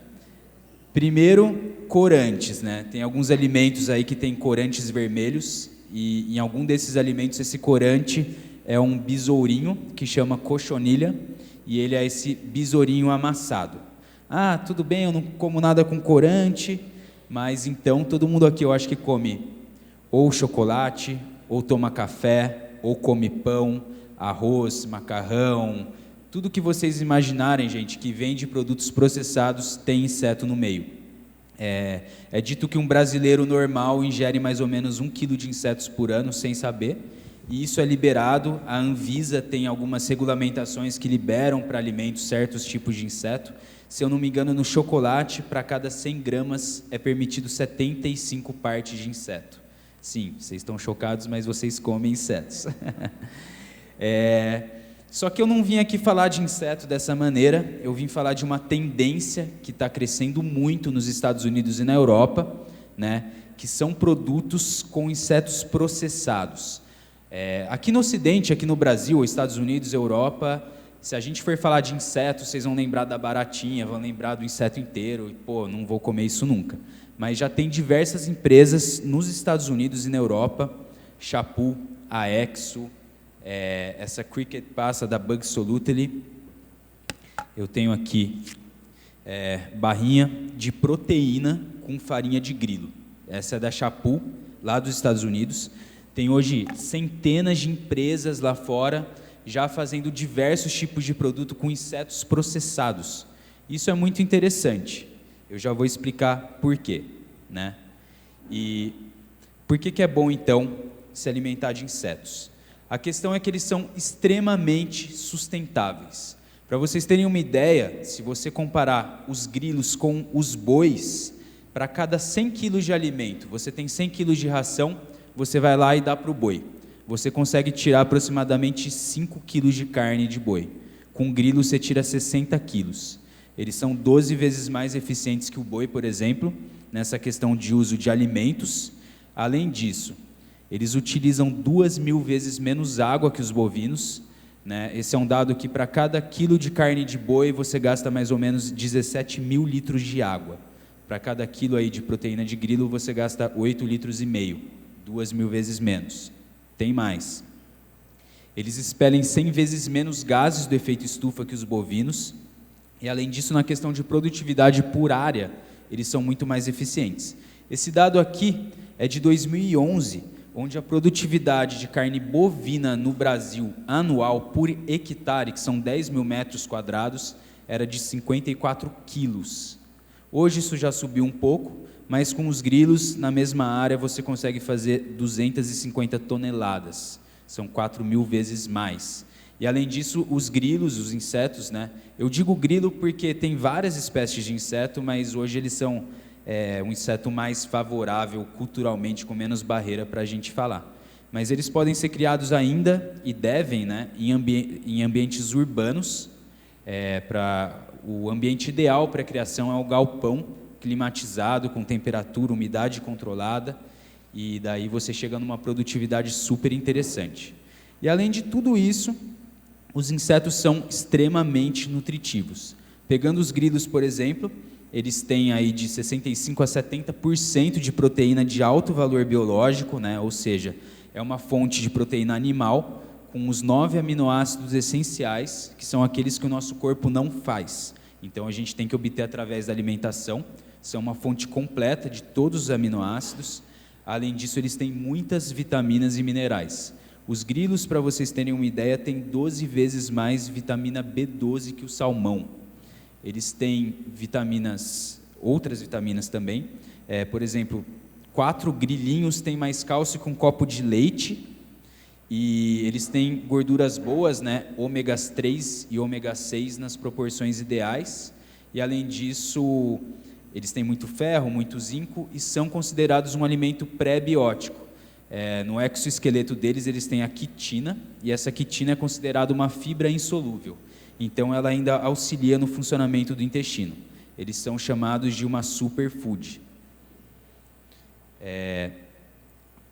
Primeiro, corantes, né? Tem alguns alimentos aí que tem corantes vermelhos e em algum desses alimentos esse corante é um besourinho que chama cochonilha e ele é esse besourinho amassado. Ah, tudo bem, eu não como nada com corante, mas então todo mundo aqui eu acho que come ou chocolate, ou toma café, ou come pão, arroz, macarrão. Tudo que vocês imaginarem, gente, que vem de produtos processados tem inseto no meio. É dito que um brasileiro normal ingere mais ou menos 1 quilo de insetos por ano, sem saber, e isso é liberado. A Anvisa tem algumas regulamentações que liberam para alimentos certos tipos de inseto. Se eu não me engano, no chocolate, para cada 100 gramas é permitido 75 partes de inseto. Sim, vocês estão chocados, mas vocês comem insetos. Só que eu não vim aqui falar de inseto dessa maneira, eu vim falar de uma tendência que está crescendo muito nos Estados Unidos e na Europa, né, que são produtos com insetos processados. Aqui no Ocidente, aqui no Brasil, Estados Unidos, Europa, se a gente for falar de insetos, vocês vão lembrar da baratinha, vão lembrar do inseto inteiro, e pô, não vou comer isso nunca. Mas já tem diversas empresas nos Estados Unidos e na Europa, Chapu, Aexo, essa Cricket Pasta da Bug Solutely. Eu tenho aqui barrinha de proteína com farinha de grilo. Essa é da Chapu, lá dos Estados Unidos. Tem hoje centenas de empresas lá fora já fazendo diversos tipos de produto com insetos processados. Isso é muito interessante. Eu já vou explicar por quê, né? E por que é bom, então, se alimentar de insetos? A questão é que eles são extremamente sustentáveis. Para vocês terem uma ideia, se você comparar os grilos com os bois, para cada 100 quilos de alimento, você tem 100 quilos de ração, você vai lá e dá para o boi. Você consegue tirar aproximadamente 5 quilos de carne de boi. Com grilo você tira 60 quilos. Eles são 12 vezes mais eficientes que o boi, por exemplo, nessa questão de uso de alimentos. Além disso, eles utilizam 2.000 vezes menos água que os bovinos, né? Esse é um dado que para cada quilo de carne de boi você gasta mais ou menos 17.000 litros de água. Para cada quilo aí de proteína de grilo você gasta 8,5 litros, 2.000 vezes menos. Tem mais. Eles expelem 100 vezes menos gases do efeito estufa que os bovinos. E além disso, na questão de produtividade por área, eles são muito mais eficientes. Esse dado aqui é de 2011, onde a produtividade de carne bovina no Brasil anual por hectare, que são 10.000 metros quadrados, era de 54 quilos. Hoje isso já subiu um pouco, mas com os grilos, na mesma área, você consegue fazer 250 toneladas. São 4.000 vezes mais. E além disso, os grilos, os insetos, né? Eu digo grilo porque tem várias espécies de inseto, mas hoje eles são um inseto mais favorável culturalmente, com menos barreira para a gente falar. Mas eles podem ser criados ainda, e devem, né, em ambientes urbanos. O ambiente ideal para a criação é o galpão, climatizado, com temperatura, umidade controlada, e daí você chega numa produtividade super interessante. E além de tudo isso, os insetos são extremamente nutritivos. Pegando os grilos, por exemplo, eles têm aí de 65% a 70% de proteína de alto valor biológico, né? Ou seja, é uma fonte de proteína animal com os 9 aminoácidos essenciais, que são aqueles que o nosso corpo não faz. Então a gente tem que obter através da alimentação. São uma fonte completa de todos os aminoácidos. Além disso, eles têm muitas vitaminas e minerais. Os grilos, para vocês terem uma ideia, têm 12 vezes mais vitamina B12 que o salmão. Eles têm outras vitaminas também. Por exemplo, 4 grilinhos têm mais cálcio que um copo de leite. E eles têm gorduras boas, né? Ômegas 3 e ômega 6 nas proporções ideais. e além disso, eles têm muito ferro, muito zinco e são considerados um alimento pré-biótico. No exoesqueleto deles, eles têm a quitina, e essa quitina é considerada uma fibra insolúvel. Então, ela ainda auxilia no funcionamento do intestino. Eles são chamados de uma superfood.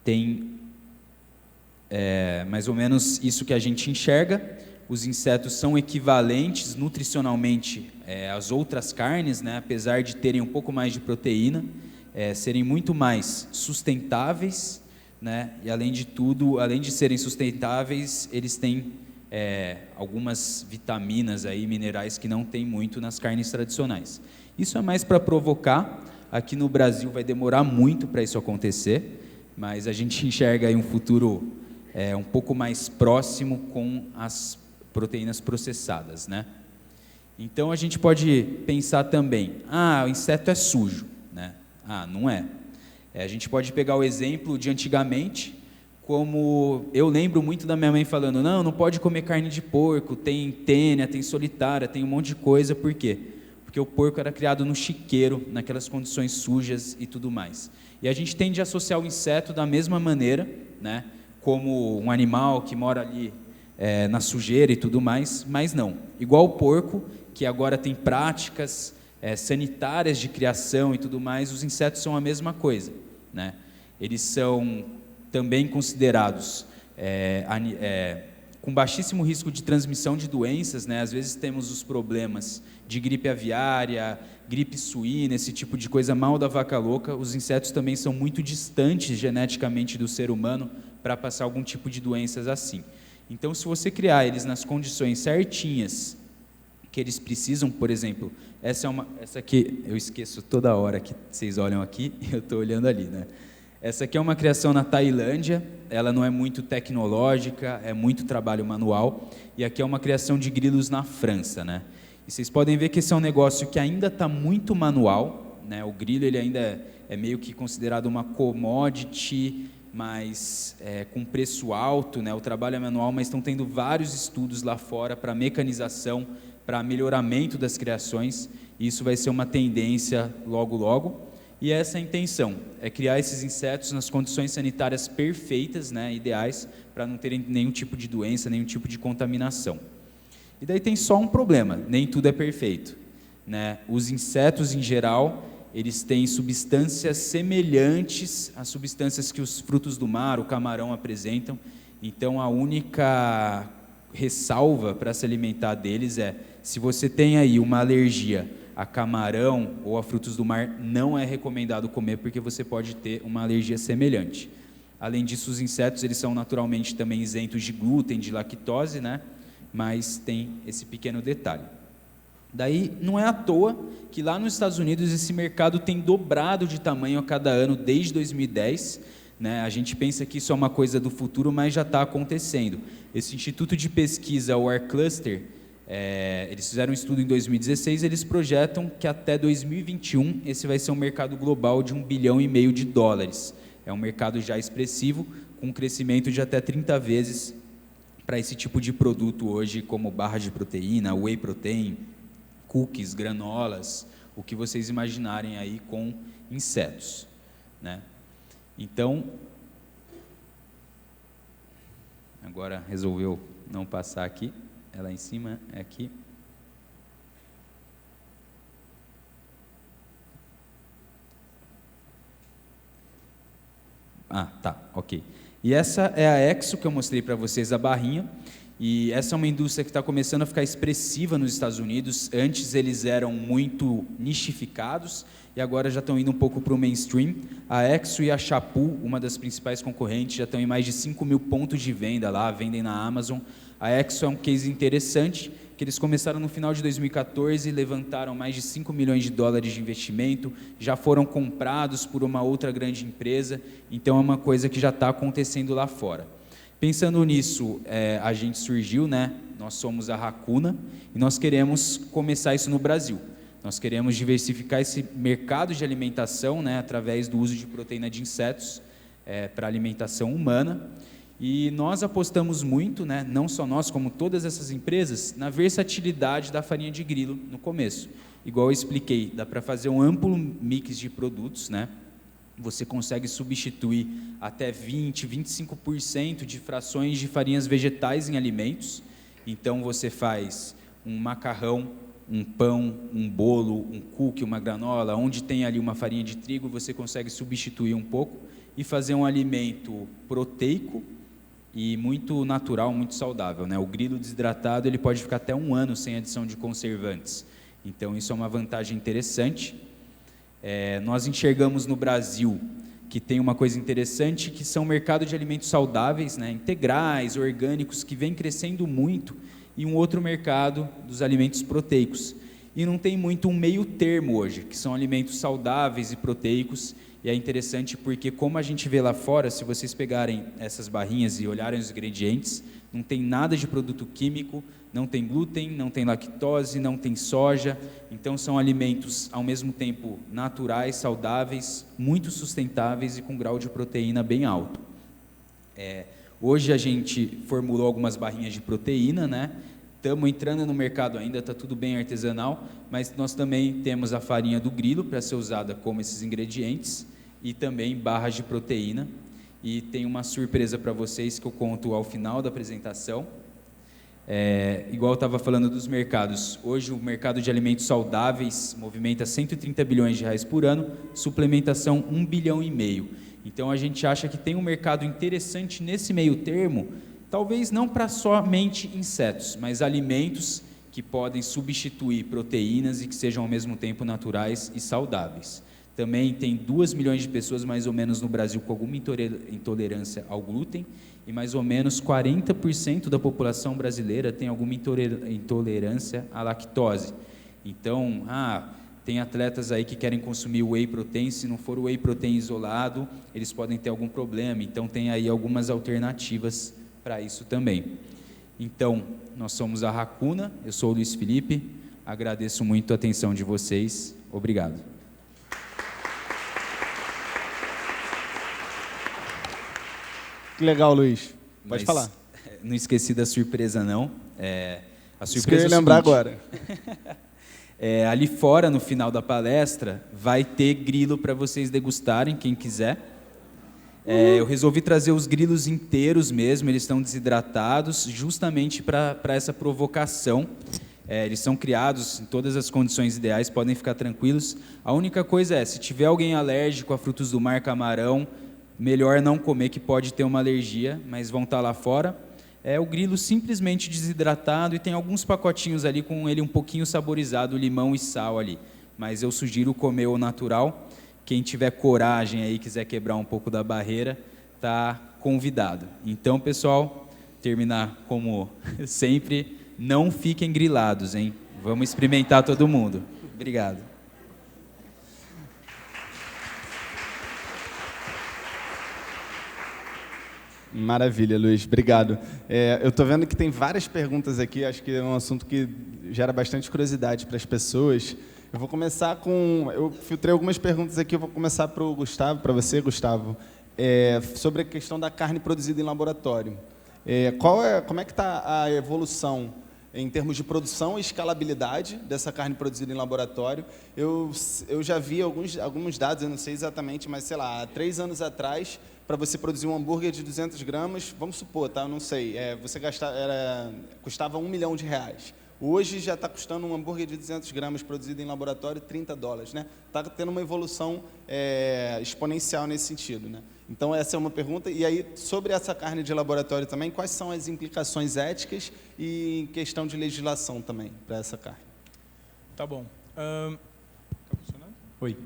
Tem mais ou menos isso que a gente enxerga. Os insetos são equivalentes nutricionalmente às outras carnes, né? Apesar de terem um pouco mais de proteína, serem muito mais sustentáveis, né? E além de tudo, além de serem sustentáveis, eles têm algumas vitaminas aí, minerais que não tem muito nas carnes tradicionais. Isso é mais para provocar. Aqui no Brasil vai demorar muito para isso acontecer, mas a gente enxerga aí um futuro um pouco mais próximo com as proteínas processadas, né? Então a gente pode pensar também, o inseto é sujo, né? Não é. A gente pode pegar o exemplo de antigamente, como eu lembro muito da minha mãe falando, não pode comer carne de porco, tem tênia, tem solitária, tem um monte de coisa, por quê? Porque o porco era criado no chiqueiro, naquelas condições sujas e tudo mais. E a gente tende a associar o inseto da mesma maneira, né? Como um animal que mora ali na sujeira e tudo mais, mas não. Igual o porco, que agora tem práticas sanitárias de criação e tudo mais, os insetos são a mesma coisa, né? Eles são também considerados com baixíssimo risco de transmissão de doenças, né? Às vezes temos os problemas de gripe aviária, gripe suína, esse tipo de coisa, mal da vaca louca. Os insetos também são muito distantes geneticamente do ser humano para passar algum tipo de doenças assim. Então, se você criar eles nas condições certinhas que eles precisam, por exemplo, essa aqui, eu esqueço toda hora que vocês olham aqui e eu estou olhando ali, né? Essa aqui é uma criação na Tailândia, ela não é muito tecnológica, é muito trabalho manual, e aqui é uma criação de grilos na França, né? E vocês podem ver que esse é um negócio que ainda está muito manual, né? O grilo ele ainda é meio que considerado uma commodity, mas com preço alto, né? O trabalho é manual, mas estão tendo vários estudos lá fora para mecanização, para melhoramento das criações, e isso vai ser uma tendência logo, logo. E essa é a intenção, é criar esses insetos nas condições sanitárias perfeitas, né, ideais, para não terem nenhum tipo de doença, nenhum tipo de contaminação. E daí tem só um problema, nem tudo é perfeito, né? Os insetos, em geral, eles têm substâncias semelhantes às substâncias que os frutos do mar, o camarão apresentam. Então, a única ressalva para se alimentar deles se você tem aí uma alergia a camarão ou a frutos do mar, não é recomendado comer, porque você pode ter uma alergia semelhante. Além disso, os insetos eles são naturalmente também isentos de glúten, de lactose, né? Mas tem esse pequeno detalhe. Daí, não é à toa que lá nos Estados Unidos esse mercado tem dobrado de tamanho a cada ano desde 2010, né? A gente pensa que isso é uma coisa do futuro, mas já está acontecendo. Esse Instituto de Pesquisa, o AirCluster, eles fizeram um estudo em 2016, eles projetam que até 2021 esse vai ser um mercado global de $1,5 bilhão. É um mercado já expressivo, com um crescimento de até 30 vezes para esse tipo de produto hoje, como barra de proteína, whey protein, cookies, granolas, o que vocês imaginarem aí com insetos, né? Então, agora resolveu não passar aqui. Lá em cima, é aqui. Tá, ok. E essa é a Exo que eu mostrei para vocês, a barrinha. E essa é uma indústria que está começando a ficar expressiva nos Estados Unidos. Antes eles eram muito nichificados e agora já estão indo um pouco para o mainstream. A Exo e a Chapu, uma das principais concorrentes, já estão em mais de 5 mil pontos de venda lá, vendem na Amazon. A Exo é um case interessante, que eles começaram no final de 2014, levantaram mais de $5 milhões de investimento, já foram comprados por uma outra grande empresa, então é uma coisa que já está acontecendo lá fora. Pensando nisso, a gente surgiu, né? Nós somos a Racuna, e nós queremos começar isso no Brasil. Nós queremos diversificar esse mercado de alimentação, né, através do uso de proteína de insetos para alimentação humana. E nós apostamos muito, né, não só nós, como todas essas empresas, na versatilidade da farinha de grilo no começo. Igual eu expliquei, dá para fazer um amplo mix de produtos, né? Você consegue substituir até 20, 25% de frações de farinhas vegetais em alimentos. Então, você faz um macarrão, um pão, um bolo, um cookie, uma granola, onde tem ali uma farinha de trigo, você consegue substituir um pouco e fazer um alimento proteico e muito natural, muito saudável, né? O grilo desidratado ele pode ficar até 1 ano sem adição de conservantes. Então, isso é uma vantagem interessante. Nós enxergamos no Brasil que tem uma coisa interessante, que são o mercado de alimentos saudáveis, né, integrais, orgânicos, que vem crescendo muito, e um outro mercado dos alimentos proteicos. E não tem muito um meio termo hoje, que são alimentos saudáveis e proteicos, e é interessante porque, como a gente vê lá fora, se vocês pegarem essas barrinhas e olharem os ingredientes, não tem nada de produto químico, não tem glúten, não tem lactose, não tem soja. Então, são alimentos, ao mesmo tempo, naturais, saudáveis, muito sustentáveis e com grau de proteína bem alto. Hoje a gente formulou algumas barrinhas de proteína, né? Estamos entrando no mercado ainda, está tudo bem artesanal, mas nós também temos a farinha do grilo para ser usada como esses ingredientes e também barras de proteína. E tem uma surpresa para vocês que eu conto ao final da apresentação. Igual eu estava falando dos mercados, hoje o mercado de alimentos saudáveis movimenta 130 bilhões de reais por ano, suplementação 1,5 bilhão. Então a gente acha que tem um mercado interessante nesse meio termo, talvez não para somente insetos, mas alimentos que podem substituir proteínas e que sejam ao mesmo tempo naturais e saudáveis. Também tem 2 milhões de pessoas mais ou menos no Brasil com alguma intolerância ao glúten, e mais ou menos 40% da população brasileira tem alguma intolerância à lactose. Então, tem atletas aí que querem consumir whey protein, se não for whey protein isolado, eles podem ter algum problema, então tem aí algumas alternativas para isso também. Então, nós somos a Racuna, eu sou o Luiz Felipe, agradeço muito a atenção de vocês, obrigado. Que legal, Luiz. Pode falar. Não esqueci da surpresa, não. A surpresa isso que eu ia lembrar agora. Ali fora, no final da palestra, vai ter grilo para vocês degustarem, quem quiser. Eu resolvi trazer os grilos inteiros mesmo, eles estão desidratados, justamente para essa provocação. Eles são criados em todas as condições ideais, podem ficar tranquilos. A única coisa se tiver alguém alérgico a frutos do mar, camarão, melhor não comer, que pode ter uma alergia, mas vão estar lá fora. O grilo simplesmente desidratado e tem alguns pacotinhos ali com ele um pouquinho saborizado, limão e sal ali. Mas eu sugiro comer o natural. Quem tiver coragem aí, quiser quebrar um pouco da barreira, está convidado. Então, pessoal, terminar como sempre, não fiquem grilados, hein? Vamos experimentar todo mundo. Obrigado. Maravilha, Luiz. Obrigado. Eu estou vendo que tem várias perguntas aqui, acho que é um assunto que gera bastante curiosidade para as pessoas. Eu vou começar com... Eu filtrei algumas perguntas aqui, eu vou começar para o Gustavo, para você, Gustavo, sobre a questão da carne produzida em laboratório. Como é que está a evolução em termos de produção e escalabilidade dessa carne produzida em laboratório? Eu já vi alguns dados, eu não sei exatamente, mas, sei lá, há 3 anos atrás, para você produzir um hambúrguer de 200 gramas, vamos supor, tá? Eu não sei, custava R$1 milhão. Hoje já está custando um hambúrguer de 200 gramas produzido em laboratório $30, né? Está tendo uma evolução exponencial nesse sentido, né? Então, essa é uma pergunta. E aí, sobre essa carne de laboratório também, quais são as implicações éticas e em questão de legislação também para essa carne? Tá bom. Tá funcionando? Oi.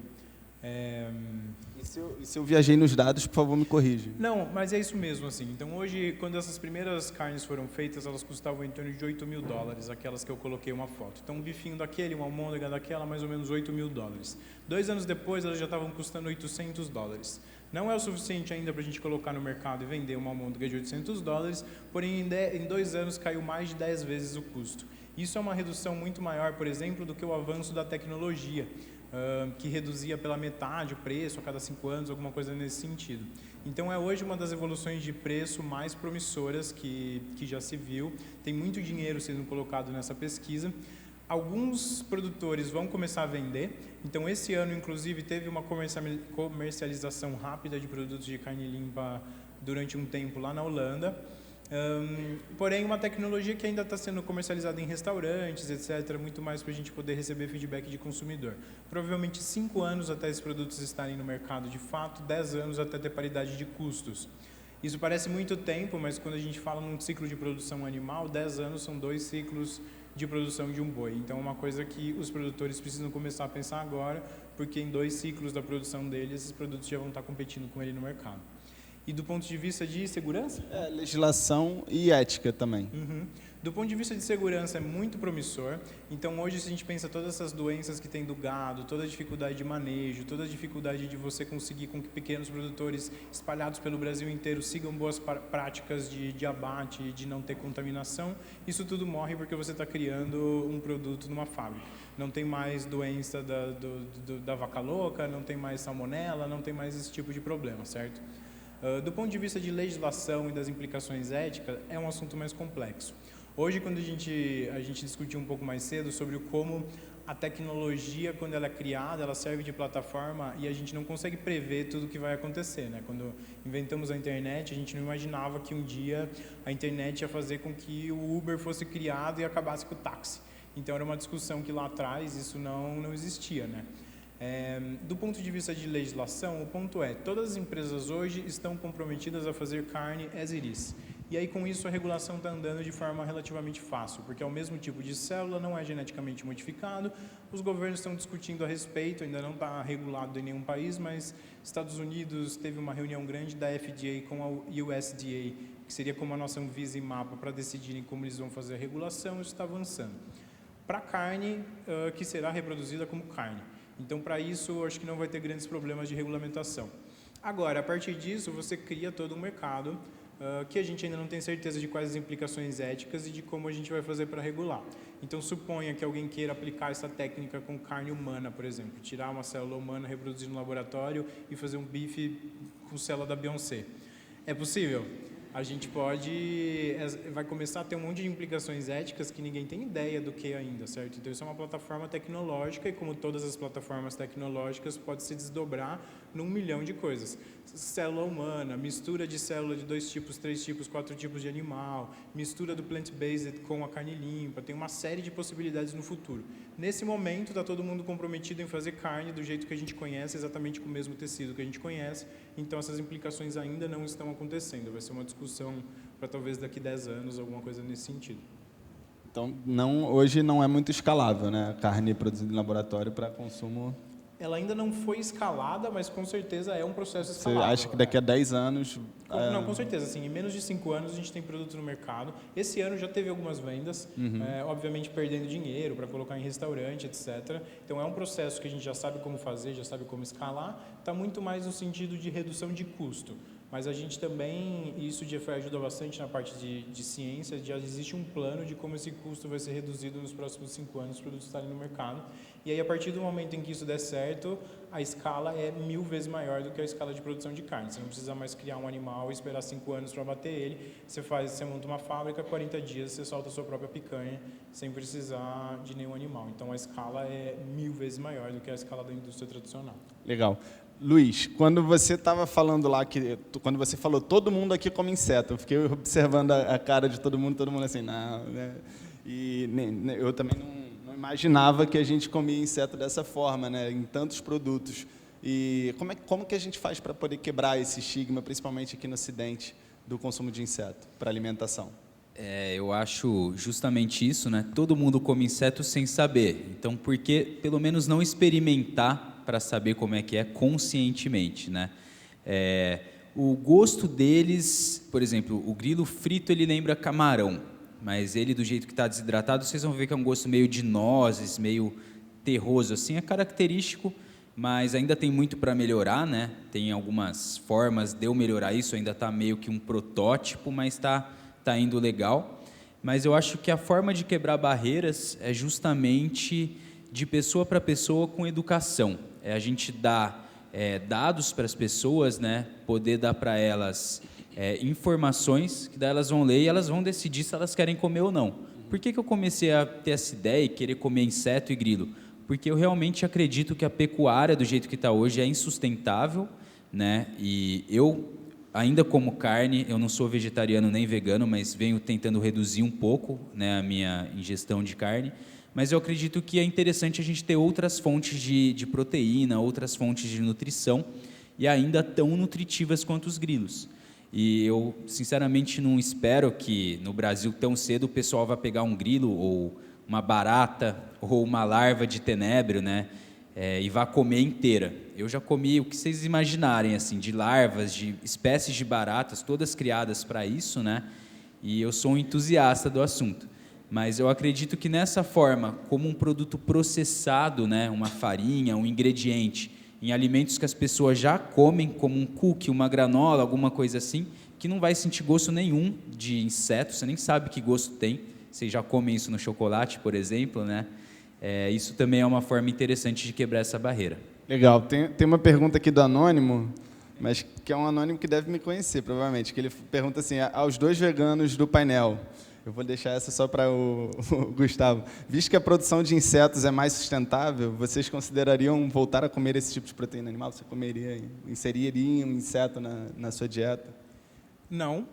E se eu viajei nos dados, por favor, me corrija. Não, mas é isso mesmo, assim. Então, hoje, quando essas primeiras carnes foram feitas, elas custavam em torno de $8 mil, aquelas que eu coloquei uma foto. Então, um bifinho daquele, uma almôndega daquela, mais ou menos $8 mil. 2 anos depois, elas já estavam custando $800. Não é o suficiente ainda para a gente colocar no mercado e vender uma almôndega de $800, porém, em 2 anos, caiu mais de 10 vezes o custo. Isso é uma redução muito maior, por exemplo, do que o avanço da tecnologia. que reduzia pela metade o preço a cada 5 anos, alguma coisa nesse sentido. Então, é hoje uma das evoluções de preço mais promissoras que já se viu. Tem muito dinheiro sendo colocado nessa pesquisa. Alguns produtores vão começar a vender. Então, esse ano, inclusive, teve uma comercialização rápida de produtos de carne limpa durante um tempo lá na Holanda. Porém, uma tecnologia que ainda está sendo comercializada em restaurantes, etc., muito mais para a gente poder receber feedback de consumidor. Provavelmente 5 anos até esses produtos estarem no mercado de fato, 10 anos até ter paridade de custos. Isso parece muito tempo, mas quando a gente fala num ciclo de produção animal, 10 anos são 2 ciclos de produção de um boi. Então, é uma coisa que os produtores precisam começar a pensar agora, porque em 2 ciclos da produção deles, esses produtos já vão estar competindo com ele no mercado. E do ponto de vista de segurança? Legislação e ética também. Do ponto de vista de segurança, é muito promissor. Então, hoje, se a gente pensa todas essas doenças que tem do gado, toda a dificuldade de manejo, toda a dificuldade de você conseguir com que pequenos produtores espalhados pelo Brasil inteiro sigam boas práticas de abate e de não ter contaminação, isso tudo morre porque você está criando um produto numa fábrica. Não tem mais doença da vaca louca, não tem mais salmonela, não tem mais esse tipo de problema, certo? Do ponto de vista de legislação e das implicações éticas, é um assunto mais complexo. Hoje, quando a gente discutiu um pouco mais cedo sobre como a tecnologia, quando ela é criada, ela serve de plataforma e a gente não consegue prever tudo o que vai acontecer, né? Quando inventamos a internet, a gente não imaginava que um dia a internet ia fazer com que o Uber fosse criado e acabasse com o táxi. Então, era uma discussão que lá atrás isso não existia, né? Do ponto de vista de legislação, o ponto é, todas as empresas hoje estão comprometidas a fazer carne as it is. E aí, com isso, a regulação está andando de forma relativamente fácil, porque é o mesmo tipo de célula, não é geneticamente modificado, os governos estão discutindo a respeito, ainda não está regulado em nenhum país, mas Estados Unidos teve uma reunião grande da FDA com a USDA, que seria como a nossa Anvisa e MAPA, para decidirem como eles vão fazer a regulação, isso está avançando. Para carne, que será reproduzida como carne. Então, para isso, acho que não vai ter grandes problemas de regulamentação. Agora, a partir disso, você cria todo um mercado que a gente ainda não tem certeza de quais as implicações éticas e de como a gente vai fazer para regular. Então, suponha que alguém queira aplicar essa técnica com carne humana, por exemplo, tirar uma célula humana, reproduzir no laboratório e fazer um bife com célula da Beyoncé. É possível? A gente vai começar a ter um monte de implicações éticas que ninguém tem ideia do que ainda, certo? Então, isso é uma plataforma tecnológica e, como todas as plataformas tecnológicas, pode se desdobrar num milhão de coisas. Célula humana, mistura de célula de 2 tipos, 3 tipos, 4 tipos de animal, mistura do plant-based com a carne limpa, tem uma série de possibilidades no futuro. Nesse momento, está todo mundo comprometido em fazer carne do jeito que a gente conhece, exatamente com o mesmo tecido que a gente conhece, então essas implicações ainda não estão acontecendo. Vai ser uma discussão para talvez daqui 10 anos, alguma coisa nesse sentido. Então, hoje não é muito escalável, né? A carne produzida em laboratório para consumo. Ela ainda não foi escalada, mas com certeza é um processo escalável. Você acha que daqui a 10 anos... Não, com certeza. Assim, em menos de 5 anos a gente tem produto no mercado. Esse ano já teve algumas vendas, obviamente perdendo dinheiro para colocar em restaurante, etc. Então é um processo que a gente já sabe como fazer, já sabe como escalar. Está muito mais no sentido de redução de custo. Mas a gente também, isso ajuda bastante na parte de ciência, já existe um plano de como esse custo vai ser reduzido nos próximos 5 anos, os produtos estarem no mercado. E aí, a partir do momento em que isso der certo, a escala é 1000 vezes maior do que a escala de produção de carne. Você não precisa mais criar um animal e esperar 5 anos para abater ele. Você monta uma fábrica, 40 dias você solta a sua própria picanha, sem precisar de nenhum animal. Então, a escala é 1000 vezes maior do que a escala da indústria tradicional. Legal. Luiz, quando você estava falando lá, quando você falou todo mundo aqui come inseto, eu fiquei observando a cara de todo mundo assim, não, né? E eu também não imaginava que a gente comia inseto dessa forma, né? Em tantos produtos. E como que a gente faz para poder quebrar esse estigma, principalmente aqui no Ocidente, do consumo de inseto para alimentação? Eu acho justamente isso, né? Todo mundo come inseto sem saber. Então, por que pelo menos não experimentar para saber como é que é conscientemente, né? O gosto deles, por exemplo, o grilo frito, ele lembra camarão, mas ele, do jeito que está desidratado, vocês vão ver que é um gosto meio de nozes, meio terroso, assim, é característico, mas ainda tem muito para melhorar, né? Tem algumas formas de eu melhorar isso, ainda está meio que um protótipo, mas está indo legal. Mas eu acho que a forma de quebrar barreiras é justamente de pessoa para pessoa com educação. É a gente dar dados para as pessoas, né? Poder dar para elas informações que daí elas vão ler e elas vão decidir se elas querem comer ou não. Por que eu comecei a ter essa ideia e querer comer inseto e grilo? Porque eu realmente acredito que a pecuária, do jeito que está hoje, é insustentável, né? E eu ainda como carne, eu não sou vegetariano nem vegano, mas venho tentando reduzir um pouco, né, a minha ingestão de carne. Mas eu acredito que é interessante a gente ter outras fontes de proteína, outras fontes de nutrição, e ainda tão nutritivas quanto os grilos. E eu, sinceramente, não espero que no Brasil tão cedo o pessoal vá pegar um grilo ou uma barata ou uma larva de tenebro, né, e vá comer inteira. Eu já comi o que vocês imaginarem, assim, de larvas, de espécies de baratas, todas criadas para isso, né, e eu sou um entusiasta do assunto. Mas eu acredito que nessa forma, como um produto processado, né, uma farinha, um ingrediente, em alimentos que as pessoas já comem, como um cookie, uma granola, alguma coisa assim, que não vai sentir gosto nenhum de inseto, você nem sabe que gosto tem, vocês já comem isso no chocolate, por exemplo, né? Isso também é uma forma interessante de quebrar essa barreira. Legal. Tem uma pergunta aqui do Anônimo, mas que é um anônimo que deve me conhecer, provavelmente, que ele pergunta assim, aos 2 veganos do painel, eu vou deixar essa só para o Gustavo. Visto que a produção de insetos é mais sustentável, vocês considerariam voltar a comer esse tipo de proteína animal? Você inseriria um inseto na sua dieta? Não.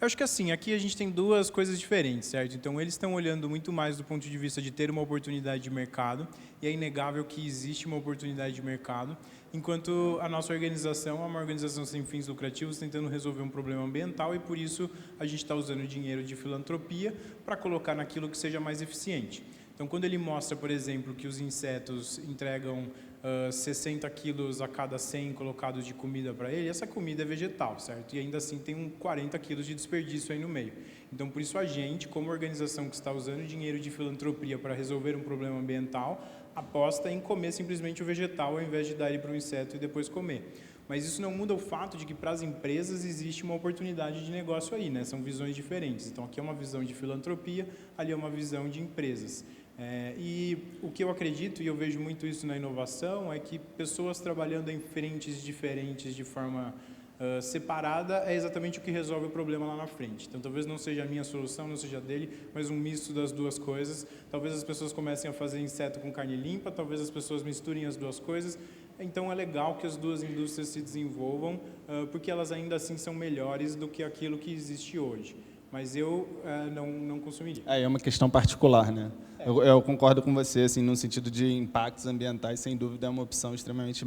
Eu acho que assim, aqui a gente tem 2 coisas diferentes, certo? Então, eles estão olhando muito mais do ponto de vista de ter uma oportunidade de mercado, e é inegável que existe uma oportunidade de mercado, enquanto a nossa organização é uma organização sem fins lucrativos, tentando resolver um problema ambiental, e por isso a gente está usando dinheiro de filantropia para colocar naquilo que seja mais eficiente. Então, quando ele mostra, por exemplo, que os insetos entregam 60 quilos a cada 100 colocados de comida para ele, essa comida é vegetal, certo? E ainda assim tem 40 quilos de desperdício aí no meio. Então, por isso a gente, como organização que está usando dinheiro de filantropia para resolver um problema ambiental, aposta em comer simplesmente o vegetal ao invés de dar ele para o inseto e depois comer. Mas isso não muda o fato de que para as empresas existe uma oportunidade de negócio aí, né? São visões diferentes. Então, aqui é uma visão de filantropia, ali é uma visão de empresas. E o que eu acredito, e eu vejo muito isso na inovação, é que pessoas trabalhando em frentes diferentes de forma separada é exatamente o que resolve o problema lá na frente. Então, talvez não seja a minha solução, não seja a dele, mas um misto das 2 coisas. Talvez as pessoas comecem a fazer inseto com carne limpa, talvez as pessoas misturem as 2 coisas. Então, é legal que as 2 indústrias se desenvolvam, porque elas ainda assim são melhores do que aquilo que existe hoje. Mas eu não consumiria. É uma questão particular, né? Eu concordo com você, assim, no sentido de impactos ambientais, sem dúvida é uma opção extremamente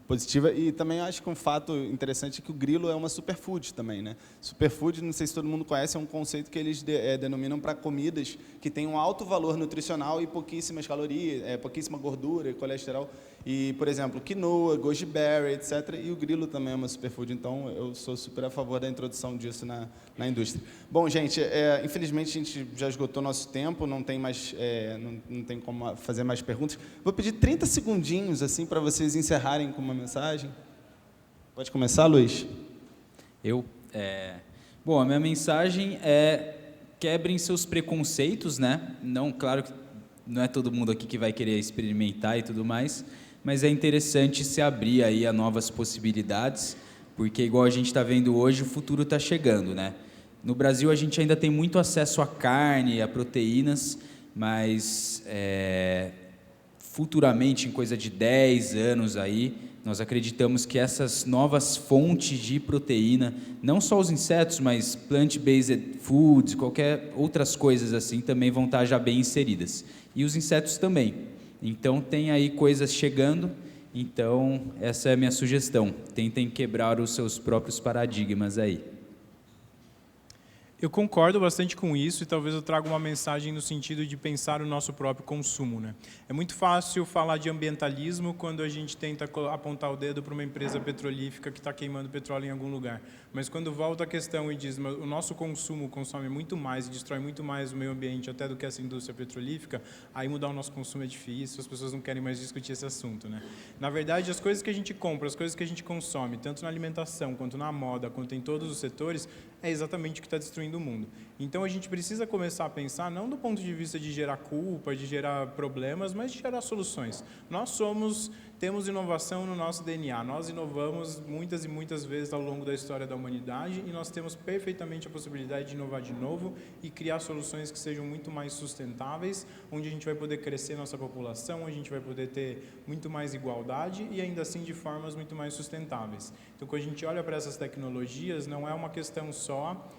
positiva. E também acho que um fato interessante é que o grilo é uma superfood também, né? Superfood, não sei se todo mundo conhece, é um conceito que eles denominam para comidas que têm um alto valor nutricional e pouquíssimas calorias, pouquíssima gordura e colesterol. E, por exemplo, quinoa, goji berry, etc. E o grilo também é uma superfood, então eu sou super a favor da introdução disso na indústria. Bom, gente, infelizmente a gente já esgotou nosso tempo, não tem mais, não tem como fazer mais perguntas. Vou pedir 30 segundinhos assim para vocês encerrarem com uma mensagem. Pode começar, Luiz? Bom, a minha mensagem é: quebrem seus preconceitos, né? Não, claro que não é todo mundo aqui que vai querer experimentar e tudo mais, mas é interessante se abrir aí a novas possibilidades, porque igual a gente está vendo hoje, o futuro está chegando, né? No Brasil a gente ainda tem muito acesso a carne, a proteínas, mas futuramente, em coisa de 10 anos aí, nós acreditamos que essas novas fontes de proteína, não só os insetos, mas plant-based foods, qualquer outras coisas assim, também vão estar já bem inseridas. E os insetos também. Então, tem aí coisas chegando, então essa é a minha sugestão. Tentem quebrar os seus próprios paradigmas aí. Eu concordo bastante com isso e talvez eu traga uma mensagem no sentido de pensar o nosso próprio consumo, né? É muito fácil falar de ambientalismo quando a gente tenta apontar o dedo para uma empresa petrolífera que está queimando petróleo em algum lugar. Mas quando volta a questão e diz que o nosso consumo consome muito mais e destrói muito mais o meio ambiente até do que essa indústria petrolífera, aí mudar o nosso consumo é difícil, as pessoas não querem mais discutir esse assunto, né? Na verdade, as coisas que a gente compra, as coisas que a gente consome, tanto na alimentação, quanto na moda, quanto em todos os setores, é exatamente o que está destruindo o mundo. Então, a gente precisa começar a pensar, não do ponto de vista de gerar culpa, de gerar problemas, mas de gerar soluções. Temos inovação no nosso DNA, nós inovamos muitas e muitas vezes ao longo da história da humanidade e nós temos perfeitamente a possibilidade de inovar de novo e criar soluções que sejam muito mais sustentáveis, onde a gente vai poder crescer nossa população, a gente vai poder ter muito mais igualdade e ainda assim de formas muito mais sustentáveis. Então, quando a gente olha para essas tecnologias, não é uma questão só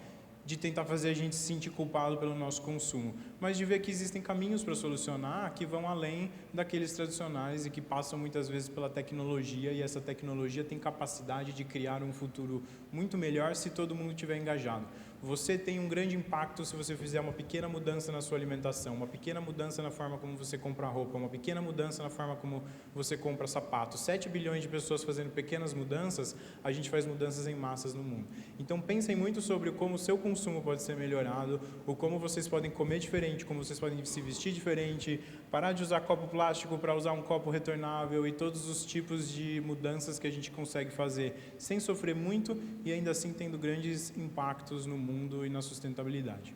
de tentar fazer a gente se sentir culpado pelo nosso consumo, mas de ver que existem caminhos para solucionar que vão além daqueles tradicionais e que passam muitas vezes pela tecnologia, e essa tecnologia tem capacidade de criar um futuro muito melhor se todo mundo estiver engajado. Você tem um grande impacto se você fizer uma pequena mudança na sua alimentação, uma pequena mudança na forma como você compra roupa, uma pequena mudança na forma como você compra sapato. 7 bilhões de pessoas fazendo pequenas mudanças, a gente faz mudanças em massas no mundo. Então pensem muito sobre como o seu consumo pode ser melhorado, ou como vocês podem comer diferente, como vocês podem se vestir diferente, parar de usar copo plástico para usar um copo retornável e todos os tipos de mudanças que a gente consegue fazer sem sofrer muito e ainda assim tendo grandes impactos no mundo e na sustentabilidade.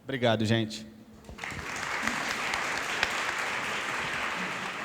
Obrigado, gente.